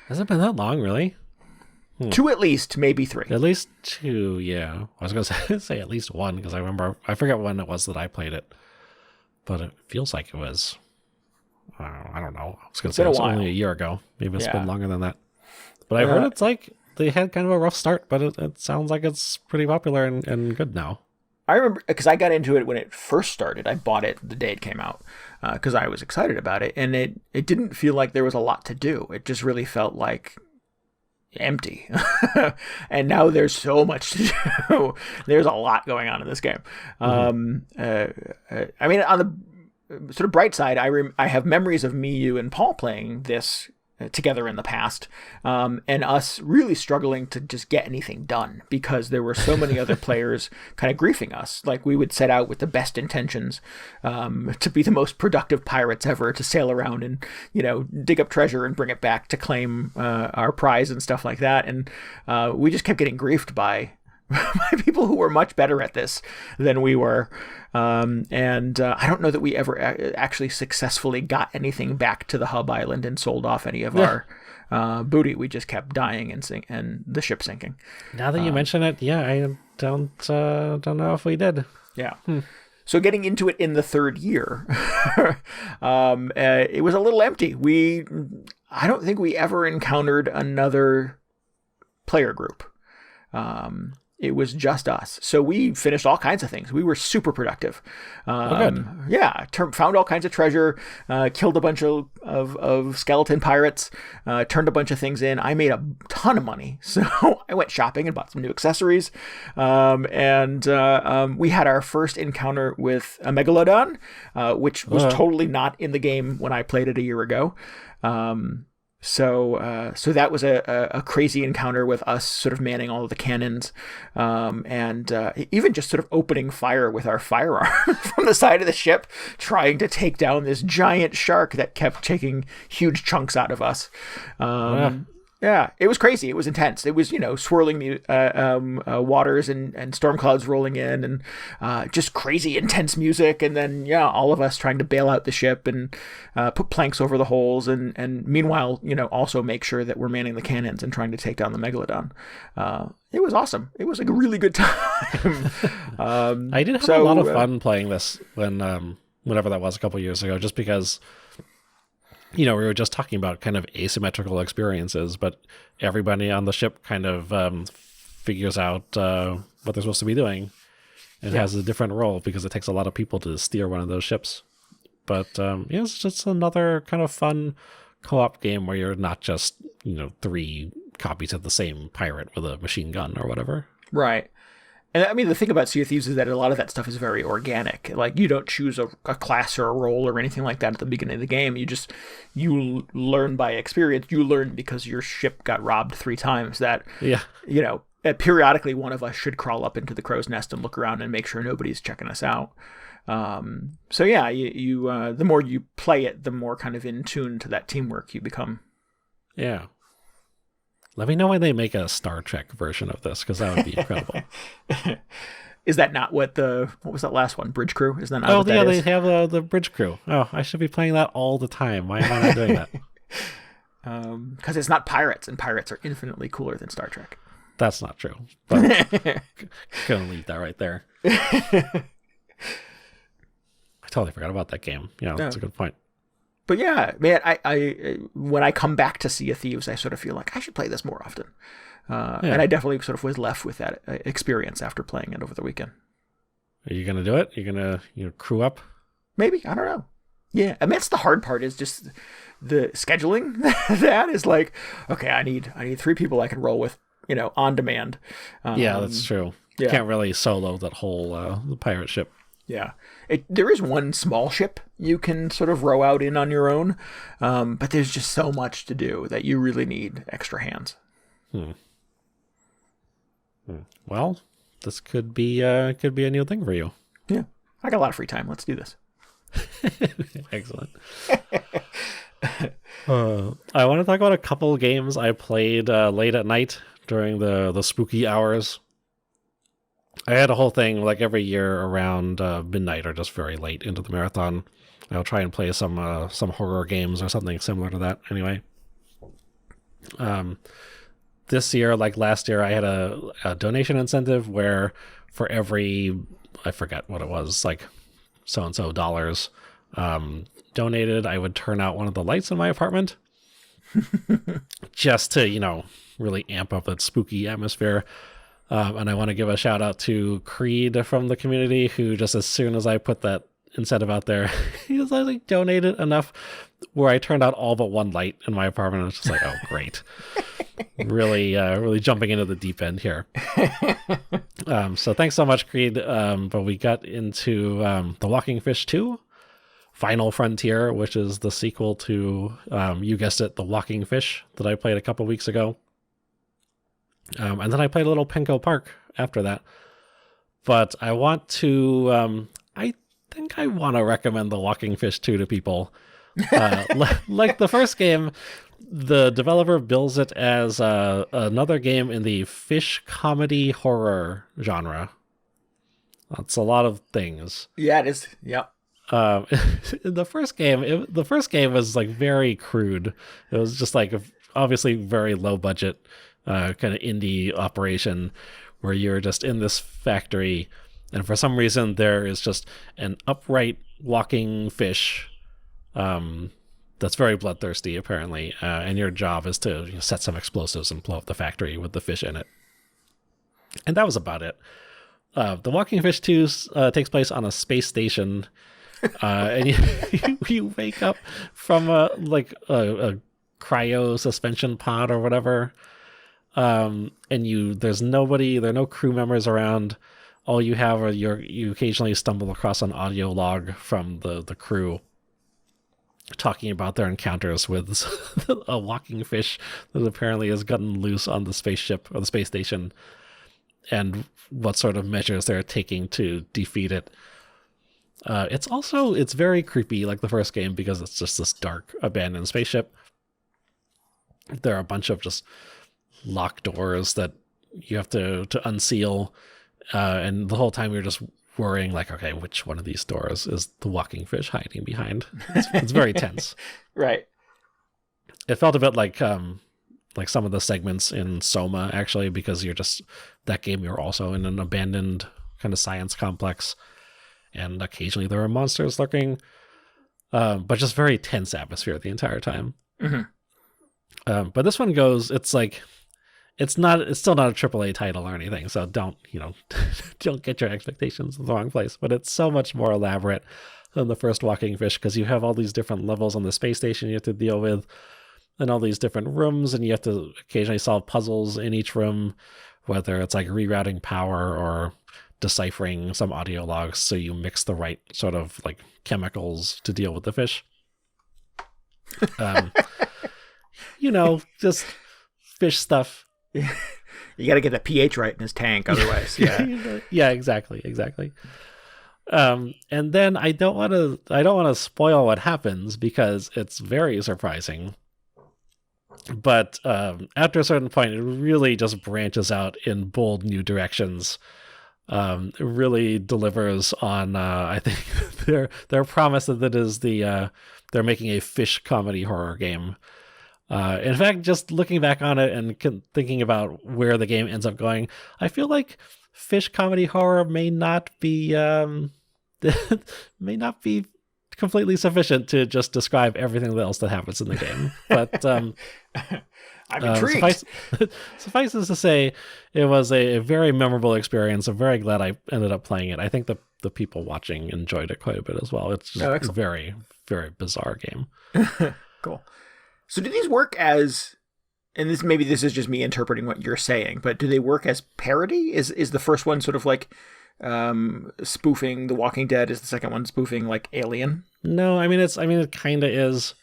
Has it been that long, really? 2 at least, maybe 3. At least 2, yeah. I was going to say at least 1, because I forget when it was that I played it. But it feels like it was, I don't know. I was going to say it was only a year ago. Maybe it's been longer than that. But I heard it's like they had kind of a rough start, but it sounds like it's pretty popular and good now. I remember, because I got into it when it first started. I bought it the day it came out because I was excited about it. And it didn't feel like there was a lot to do. It just really felt like empty. And now there's so much to do. There's a lot going on in this game. I mean, on the sort of bright side, I have memories of me, you, and Paul playing this together in the past, and us really struggling to just get anything done because there were so many other players kind of griefing us. Like, we would set out with the best intentions to be the most productive pirates ever, to sail around and, dig up treasure and bring it back to claim our prize and stuff like that. And we just kept getting griefed by people who were much better at this than we were. And I don't know that we ever actually successfully got anything back to the hub island and sold off any of our booty. We just kept dying and the ship sinking. Now that you mention it, I don't know if we did. Yeah. So getting into it in the third year, it was a little empty. I don't think we ever encountered another player group. It was just us. So we finished all kinds of things. We were super productive. Good. Yeah. Found all kinds of treasure, killed a bunch of skeleton pirates, turned a bunch of things in. I made a ton of money. So I went shopping and bought some new accessories. And we had our first encounter with a megalodon, which was totally not in the game when I played it a year ago. So that was a crazy encounter with us sort of manning all of the cannons, and even just sort of opening fire with our firearm from the side of the ship, trying to take down this giant shark that kept taking huge chunks out of us. Yeah, it was crazy. It was intense. It was, swirling waters and storm clouds rolling in and just crazy intense music. And then, all of us trying to bail out the ship and put planks over the holes. And meanwhile, also make sure that we're manning the cannons and trying to take down the megalodon. It was awesome. It was like a really good time. I did have a lot of fun playing this whenever that was a couple years ago, just because we were just talking about kind of asymmetrical experiences, but everybody on the ship kind of figures out what they're supposed to be doing and has a different role because it takes a lot of people to steer one of those ships. But it's just another kind of fun co-op game where you're not just 3 copies of the same pirate with a machine gun or whatever. Right. And I mean, the thing about Sea of Thieves is that a lot of that stuff is very organic. Like, you don't choose a class or a role or anything like that at the beginning of the game. You learn by experience. You learn because your ship got robbed 3 times that, periodically one of us should crawl up into the crow's nest and look around and make sure nobody's checking us out. So yeah, you the more you play it, the more kind of in tune to that teamwork you become. Yeah. Let me know when they make a Star Trek version of this, because that would be incredible. Is that not what was that last one? Bridge Crew? Is that not what that is? They have the Bridge Crew. Oh, I should be playing that all the time. Why am I not doing that? Because it's not pirates, and pirates are infinitely cooler than Star Trek. That's not true. But gonna leave that right there. I totally forgot about that game. That's a good point. But yeah, man, I when I come back to Sea of Thieves, I sort of feel like I should play this more often. And I definitely sort of was left with that experience after playing it over the weekend. Are you going to do it? You're going to crew up? Maybe. I don't know. Yeah. I mean, that's the hard part, is just the scheduling. That is like, okay, I need 3 people I can roll with, on demand. Yeah, that's true. You can't really solo that whole pirate ship. Yeah. There is one small ship you can sort of row out in on your own, but there's just so much to do that you really need extra hands. Well, this could be a new thing for you. Yeah. I got a lot of free time. Let's do this. Excellent. I want to talk about a couple games I played late at night during the spooky hours. I had a whole thing like every year around midnight or just very late into the marathon. I'll try and play some horror games or something similar to that. Anyway, this year, like last year, I had a donation incentive where for every, I forget what it was, like so-and-so dollars donated, I would turn out one of the lights in my apartment just to, really amp up that spooky atmosphere. And I want to give a shout out to Creed from the community, who just as soon as I put that incentive out there, he was like donated enough where I turned out all but one light in my apartment. I was just like, oh, great. really jumping into the deep end here. So thanks so much, Creed. But we got into The Walking Fish 2, Final Frontier, which is the sequel to, you guessed it, The Walking Fish that I played a couple weeks ago. And then I played a little Penko Park after that. But I want to, I think I want to recommend The Walking Fish 2 to people. Like the first game, the developer bills it as another game in the fish comedy horror genre. That's a lot of things. Yeah, it is. Yep. The first game was like very crude. It was just like obviously very low budget kind of indie operation where you're just in this factory, and for some reason there is just an upright walking fish that's very bloodthirsty apparently, and your job is to set some explosives and blow up the factory with the fish in it. And that was about it. The Walking Fish 2 takes place on a space station, and you wake up from a cryo suspension pod or whatever. And there's nobody, there are no crew members around. All you have are you occasionally stumble across an audio log from the crew talking about their encounters with a walking fish that apparently has gotten loose on the spaceship or the space station, and what sort of measures they're taking to defeat it. It's very creepy like the first game, because it's just this dark abandoned spaceship. There are a bunch of just locked doors that you have to unseal, and the whole time you're just worrying like, okay, which one of these doors is the walking fish hiding behind? It's very tense. Right. It felt a bit like some of the segments in Soma, actually, because that game you're also in an abandoned kind of science complex, and occasionally there are monsters lurking, but just very tense atmosphere the entire time. Mm-hmm. But this one goes, it's still not a AAA title or anything, so don't get your expectations in the wrong place, but it's so much more elaborate. on the first walking fish, because you have all these different levels on the space station you have to deal with, and all these different rooms, and you have to occasionally solve puzzles in each room, whether it's like rerouting power or deciphering some audio logs so you mix the right sort of like chemicals to deal with the fish. Just fish stuff. You got to get the pH right in his tank, otherwise. Yeah. Yeah, exactly. And then I don't want to spoil what happens because it's very surprising. But after a certain point, it really just branches out in bold new directions. It really delivers on, I think, their promise that it is they're making a fish comedy horror game. In fact, just looking back on it and thinking about where the game ends up going, I feel like fish comedy horror may not be completely sufficient to just describe everything else that happens in the game. But I'm intrigued. Suffices to say, it was a very memorable experience. I'm very glad I ended up playing it. I think the people watching enjoyed it quite a bit as well. It's just a very, very bizarre game. Cool. So do these work as, and this is just me interpreting what you're saying, but do they work as parody? Is the first one sort of like spoofing The Walking Dead? Is the second one spoofing like Alien? No, it kind of is.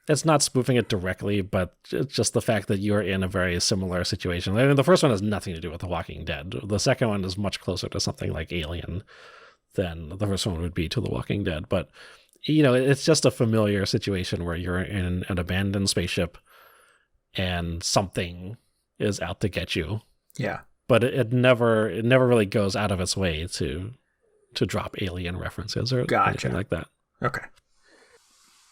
It's not spoofing it directly, but it's just the fact that you're in a very similar situation. The first one has nothing to do with The Walking Dead. The second one is much closer to something like Alien than the first one would be to The Walking Dead. But, it's just a familiar situation where you're in an abandoned spaceship and something is out to get you. Yeah. But it never really goes out of its way to drop Alien references or anything like that. Okay.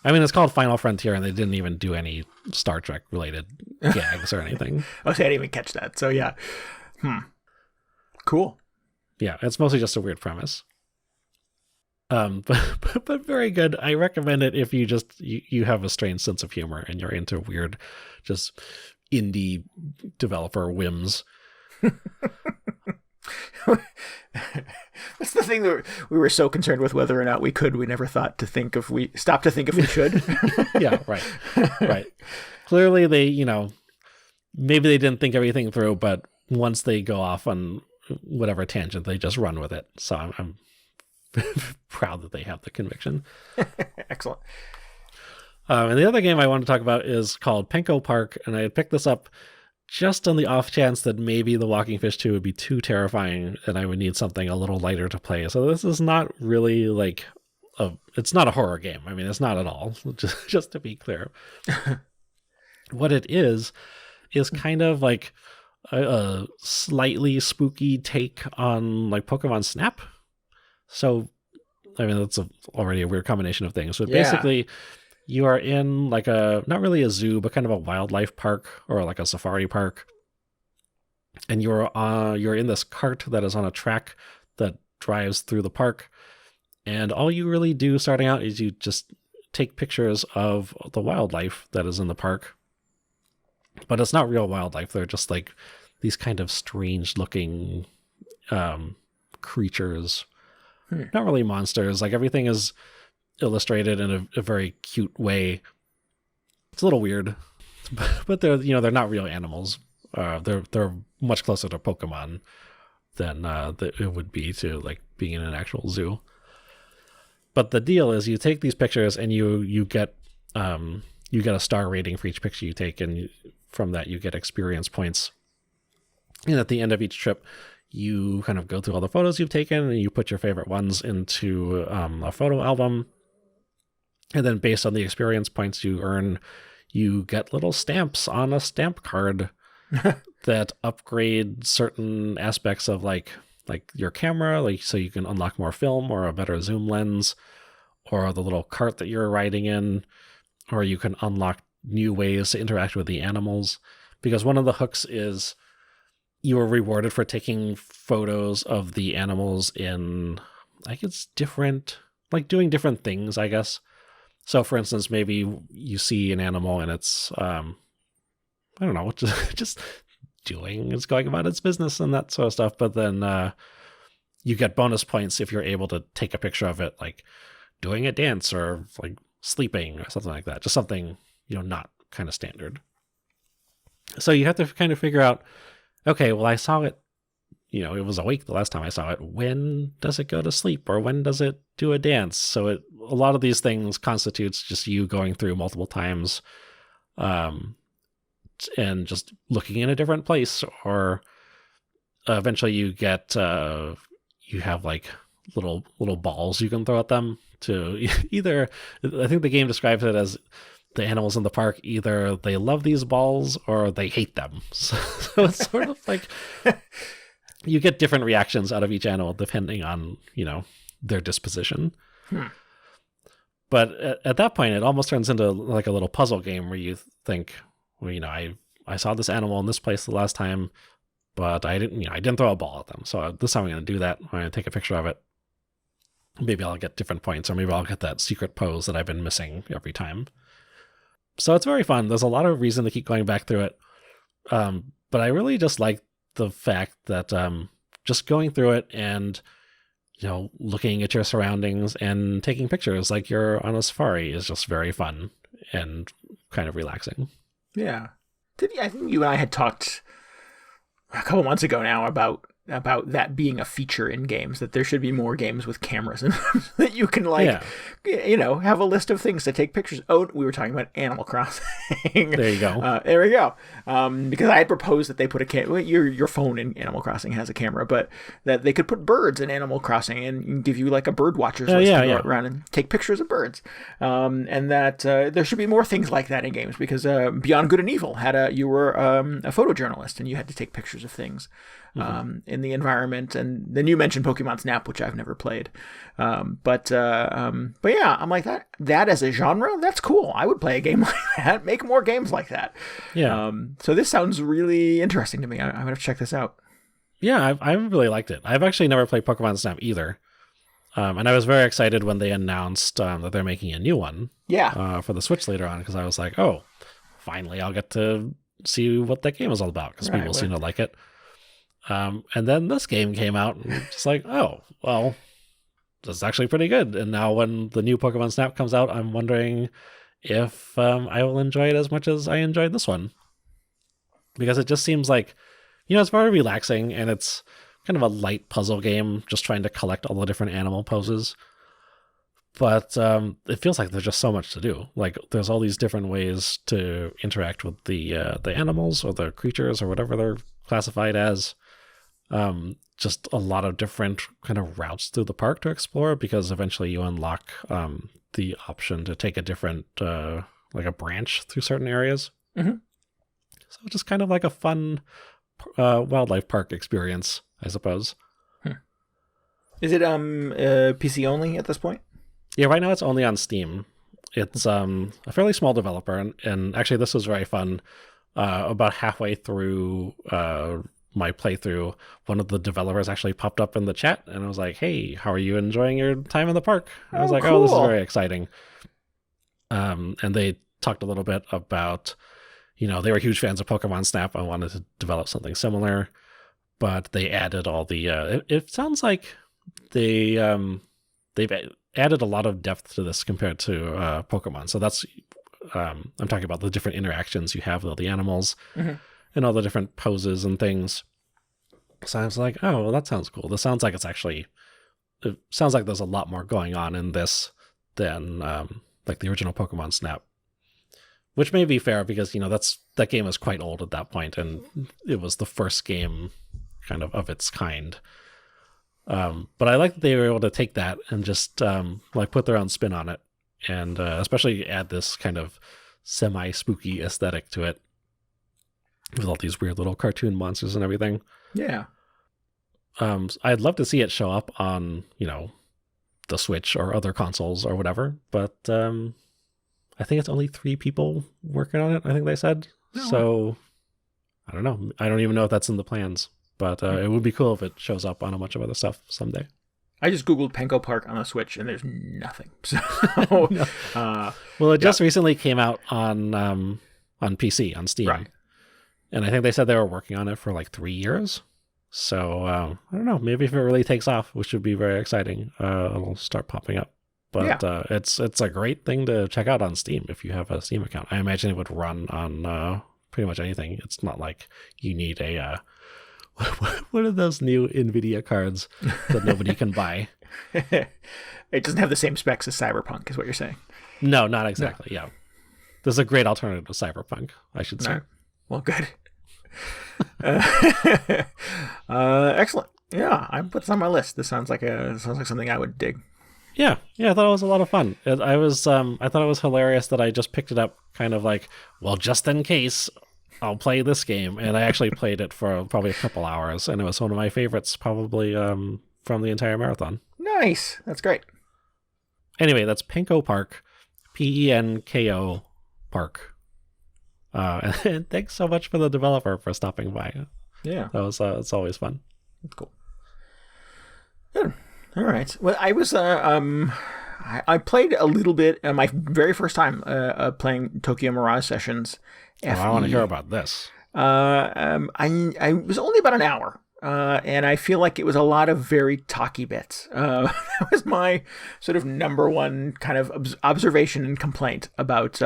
It's called Final Frontier, and they didn't even do any Star Trek related gags or anything. I didn't even catch that. So yeah. Cool. Yeah, it's mostly just a weird premise. But very good. I recommend it if you just you have a strange sense of humor and you're into weird, just indie developer whims. That's the thing that we were so concerned with whether or not we could. We never thought to think if we stopped to think if we should. Yeah, right. Clearly, they maybe they didn't think everything through, but once they go off on whatever tangent, they just run with it. So I'm proud that they have the conviction. Excellent. And the other game I want to talk about is called Penko Park, and I had picked this up just on the off chance that maybe The Walking Fish 2 would be too terrifying and I would need something a little lighter to play. So this is not really like it's not a horror game. It's not at all, just to be clear. What it is kind of like a slightly spooky take on like Pokemon Snap. So, that's already a weird combination of things. So basically, you are in like not really a zoo, but kind of a wildlife park or like a safari park. And you're in this cart that is on a track that drives through the park. And all you really do starting out is you just take pictures of the wildlife that is in the park. But it's not real wildlife. They're just like these kind of strange looking creatures. Not really monsters. Like everything is illustrated in a very cute way. It's a little weird, but they're not real animals. They're much closer to Pokemon than it would be to like being in an actual zoo. But the deal is, you take these pictures and you get a star rating for each picture you take, and from that you get experience points. And at the end of each trip, you kind of go through all the photos you've taken and you put your favorite ones into a photo album. And then based on the experience points you earn, you get little stamps on a stamp card that upgrade certain aspects of like your camera, like so you can unlock more film or a better zoom lens, or the little cart that you're riding in, or you can unlock new ways to interact with the animals. Because one of the hooks is you are rewarded for taking photos of the animals in, I guess, doing different things, I guess. So, for instance, maybe you see an animal and it's, I don't know, just it's going about its business and that sort of stuff. But then you get bonus points if you're able to take a picture of it, like doing a dance or like sleeping or something like that. Just something, not kind of standard. So you have to kind of figure out, okay, well, I saw it, it was awake the last time I saw it. When does it go to sleep, or when does it do a dance? So a lot of these things constitutes just you going through multiple times, and just looking in a different place, or eventually you get, you have like little balls you can throw at them to either, I think the game describes it as the animals in the park, either they love these balls or they hate them. So it's sort of like you get different reactions out of each animal depending on, their disposition. But at that point, it almost turns into like a little puzzle game where you think, well, I saw this animal in this place the last time, but I didn't throw a ball at them. So this time I'm going to do that. I'm going to take a picture of it. Maybe I'll get different points, or maybe I'll get that secret pose that I've been missing every time. So it's very fun. There's a lot of reason to keep going back through it. But I really just like the fact that just going through it and, looking at your surroundings and taking pictures like you're on a safari is just very fun and kind of relaxing. Yeah. I think you and I had talked a couple months ago now about that being a feature in games, that there should be more games with cameras and that you can have a list of things to take pictures. Oh, we were talking about Animal Crossing. There you go. There we go. Because I had proposed that they put your phone in Animal Crossing has a camera, but that they could put birds in Animal Crossing and give you like a bird watcher's list to go around and take pictures of birds. And that there should be more things like that in games, because Beyond Good and Evil you were a photojournalist and you had to take pictures of things. In the environment. And then you mentioned Pokemon Snap, which I've never played. But yeah, I'm like that as a genre, that's cool. I would play a game like that. Make more games like that. Yeah. So this sounds really interesting to me. I'm going to check this out. Yeah, I really liked it. I've actually never played Pokemon Snap either. And I was very excited when they announced that they're making a new one. Yeah. For the Switch later on, because I was like, oh, finally I'll get to see what that game is all about, because people seem to like it. And then this game came out, and just like, oh, well, this is actually pretty good. And now when the new Pokemon Snap comes out, I'm wondering if I will enjoy it as much as I enjoyed this one. Because it just seems like, it's very relaxing, and it's kind of a light puzzle game, just trying to collect all the different animal poses. But it feels like there's just so much to do. Like, there's all these different ways to interact with the animals or the creatures or whatever they're classified as. Just a lot of different kind of routes through the park to explore, because eventually you unlock the option to take a different, like a branch through certain areas. Mm-hmm. So just kind of like a fun wildlife park experience, I suppose. Is it PC only at this point? Yeah, right now it's only on Steam. It's a fairly small developer, and actually this was very fun. About halfway through my playthrough, one of the developers actually popped up in the chat, and I was like, hey, how are you enjoying your time in the park? And I was like, cool. Oh, this is very exciting. And they talked a little bit about, they were huge fans of Pokemon Snap and wanted to develop something similar, but they added all the, it sounds like they've added a lot of depth to this compared to Pokemon. So that's, I'm talking about the different interactions you have with all the animals. Mm-hmm. And all the different poses and things. So I was like, oh, well, that sounds cool. It sounds like there's a lot more going on in this than like the original Pokemon Snap. Which may be fair, because, that game is quite old at that point, and it was the first game kind of its kind. But I like that they were able to take that and just put their own spin on it, and especially add this kind of semi-spooky aesthetic to it, with all these weird little cartoon monsters and everything. Yeah. I'd love to see it show up on, the Switch or other consoles or whatever, but I think it's only 3 people working on it, I think they said. Oh, so, I don't know. I don't even know if that's in the plans, but it would be cool if it shows up on a bunch of other stuff someday. I just Googled Penko Park on the Switch, and there's nothing. So, no. Well, it just recently came out on PC, on Steam. Right. And I think they said they were working on it for like 3 years. So, I don't know. Maybe if it really takes off, which would be very exciting, it'll start popping up. But it's a great thing to check out on Steam if you have a Steam account. I imagine it would run on pretty much anything. It's not like you need a what are those new NVIDIA cards that nobody can buy? It doesn't have the same specs as Cyberpunk, is what you're saying. No, not exactly. No. Yeah, there's a great alternative to Cyberpunk, I should say. Right. Well, good. Excellent. Yeah, I put this on my list. This sounds like something I would dig. Yeah, I thought it was a lot of fun. I thought it was hilarious that I just picked it up, kind of like, well, just in case, I'll play this game, and I actually played it for probably a couple hours, and it was one of my favorites, probably from the entire marathon. Nice, that's great. Anyway, that's Penko Park, Penko Park. And thanks so much for the developer for stopping by. Yeah, that was it's always fun. That's cool. Good. All right. Well, I was I played a little bit my very first time playing Tokyo Mirage Sessions. I want to hear about this. I was only about an hour, and I feel like it was a lot of very talky bits. That was my sort of number one kind of observation and complaint about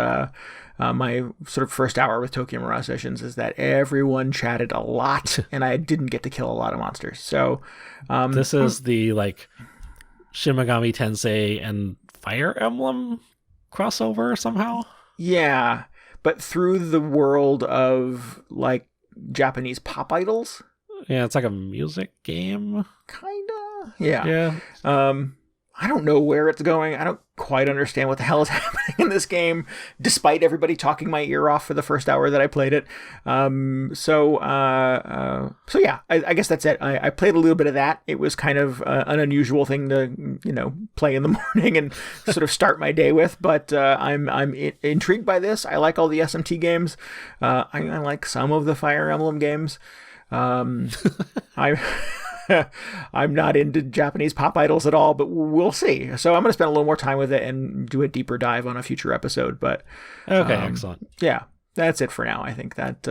my sort of first hour with Tokyo Mirage Sessions, is that everyone chatted a lot, and I didn't get to kill a lot of monsters. So this is the like Shin Megami Tensei and Fire Emblem crossover somehow. Yeah, but through the world of like Japanese pop idols. Yeah, it's like a music game. Kinda. Yeah. I don't know where it's going. I don't quite understand what the hell is happening in this game, despite everybody talking my ear off for the first hour that I played it. So yeah, I guess that's it. I played a little bit of that. It was kind of an unusual thing to, play in the morning and sort of start my day with. But I'm intrigued by this. I like all the SMT games. I like some of the Fire Emblem games. I'm not into Japanese pop idols at all, but we'll see. So I'm going to spend a little more time with it and do a deeper dive on a future episode. But okay, excellent. Yeah, that's it for now. I think that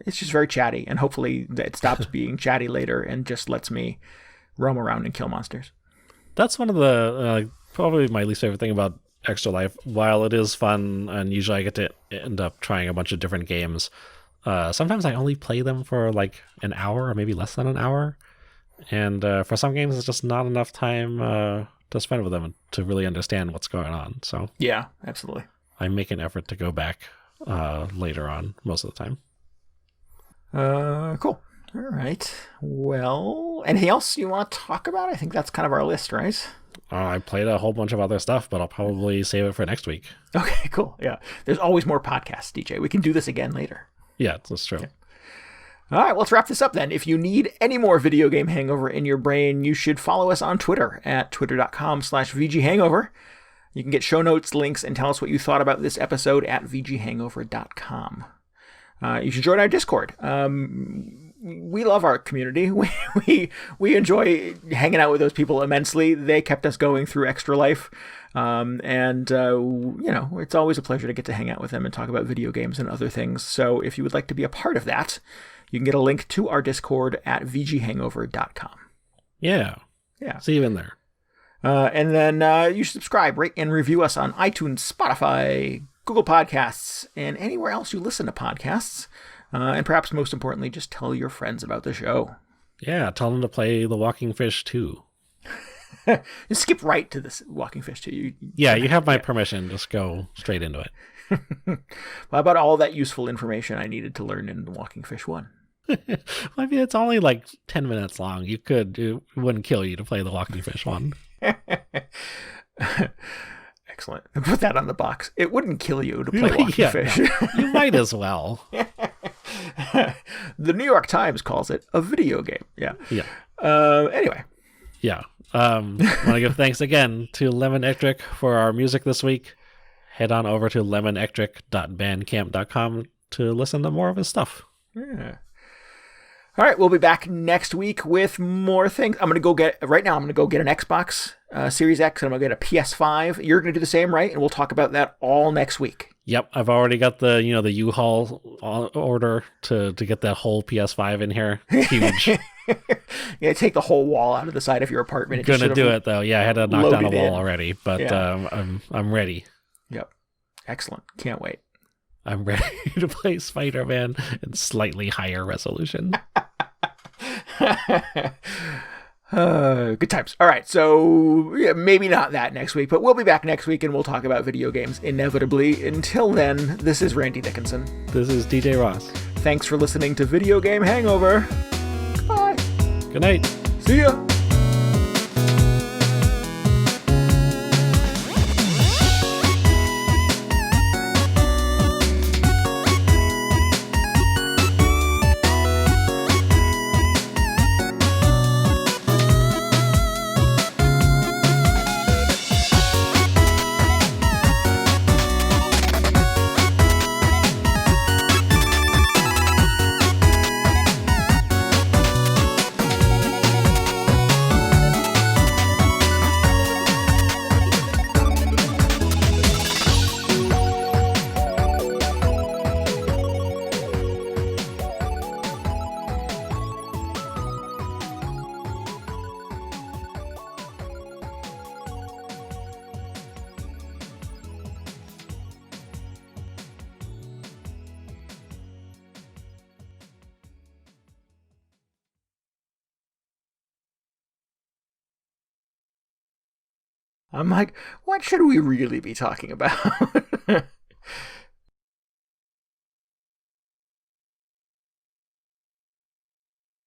it's just very chatty, and hopefully it stops being chatty later and just lets me roam around and kill monsters. That's one of the probably my least favorite thing about Extra Life. While it is fun, and usually I get to end up trying a bunch of different games, sometimes I only play them for like an hour or maybe less than an hour. And for some games, it's just not enough time to spend with them to really understand what's going on. So yeah, absolutely. I make an effort to go back later on most of the time. Cool. All right. Well, anything else you want to talk about? I think that's kind of our list, right? I played a whole bunch of other stuff, but I'll probably save it for next week. Okay, cool. Yeah. There's always more podcasts, DJ. We can do this again later. Yeah, that's true. Okay. All right, well, let's wrap this up then. If you need any more video game hangover in your brain, you should follow us on Twitter at twitter.com/VGHangover. You can get show notes, links, and tell us what you thought about this episode at VGHangover.com. You should join our Discord. We love our community. We enjoy hanging out with those people immensely. They kept us going through Extra Life. It's always a pleasure to get to hang out with them and talk about video games and other things. So if you would like to be a part of that, you can get a link to our Discord at VGHangover.com. Yeah. See you in there. And then you should subscribe, rate, and review us on iTunes, Spotify, Google Podcasts, and anywhere else you listen to podcasts. And perhaps most importantly, just tell your friends about the show. Yeah, tell them to play The Walking Fish 2. Just skip right to this Walking Fish 2. You have my permission. Just go straight into it. How about all that useful information I needed to learn in The Walking Fish 1? I mean, it's only like 10 minutes long. It wouldn't kill you to play The Walking Fish 1. Excellent. Put that on the box. It wouldn't kill you to play Walking Fish. No, you might as well. The New York Times calls it a video game. Yeah. Anyway. Yeah. I want to give thanks again to Lemonectric for our music this week. Head on over to lemonectric.bandcamp.com to listen to more of his stuff. Yeah. All right, we'll be back next week with more things. I'm going to go get an Xbox Series X, and I'm going to get a PS5. You're going to do the same, right? And we'll talk about that all next week. Yep, I've already got the the U-Haul order to get that whole PS5 in here. Huge. Yeah, take the whole wall out of the side of your apartment. Gonna do it though. Yeah, I had to knock down a wall already, but Yeah. I'm ready. Yep, excellent. Can't wait. I'm ready to play Spider-Man in slightly higher resolution. Good times. All right, so yeah, maybe not that next week, but we'll be back next week and we'll talk about video games inevitably. Until then, this is Randy Dickinson. This is DJ Ross. Thanks for listening to Video Game Hangover. Bye. Good night. See ya. I'm like, what should we really be talking about?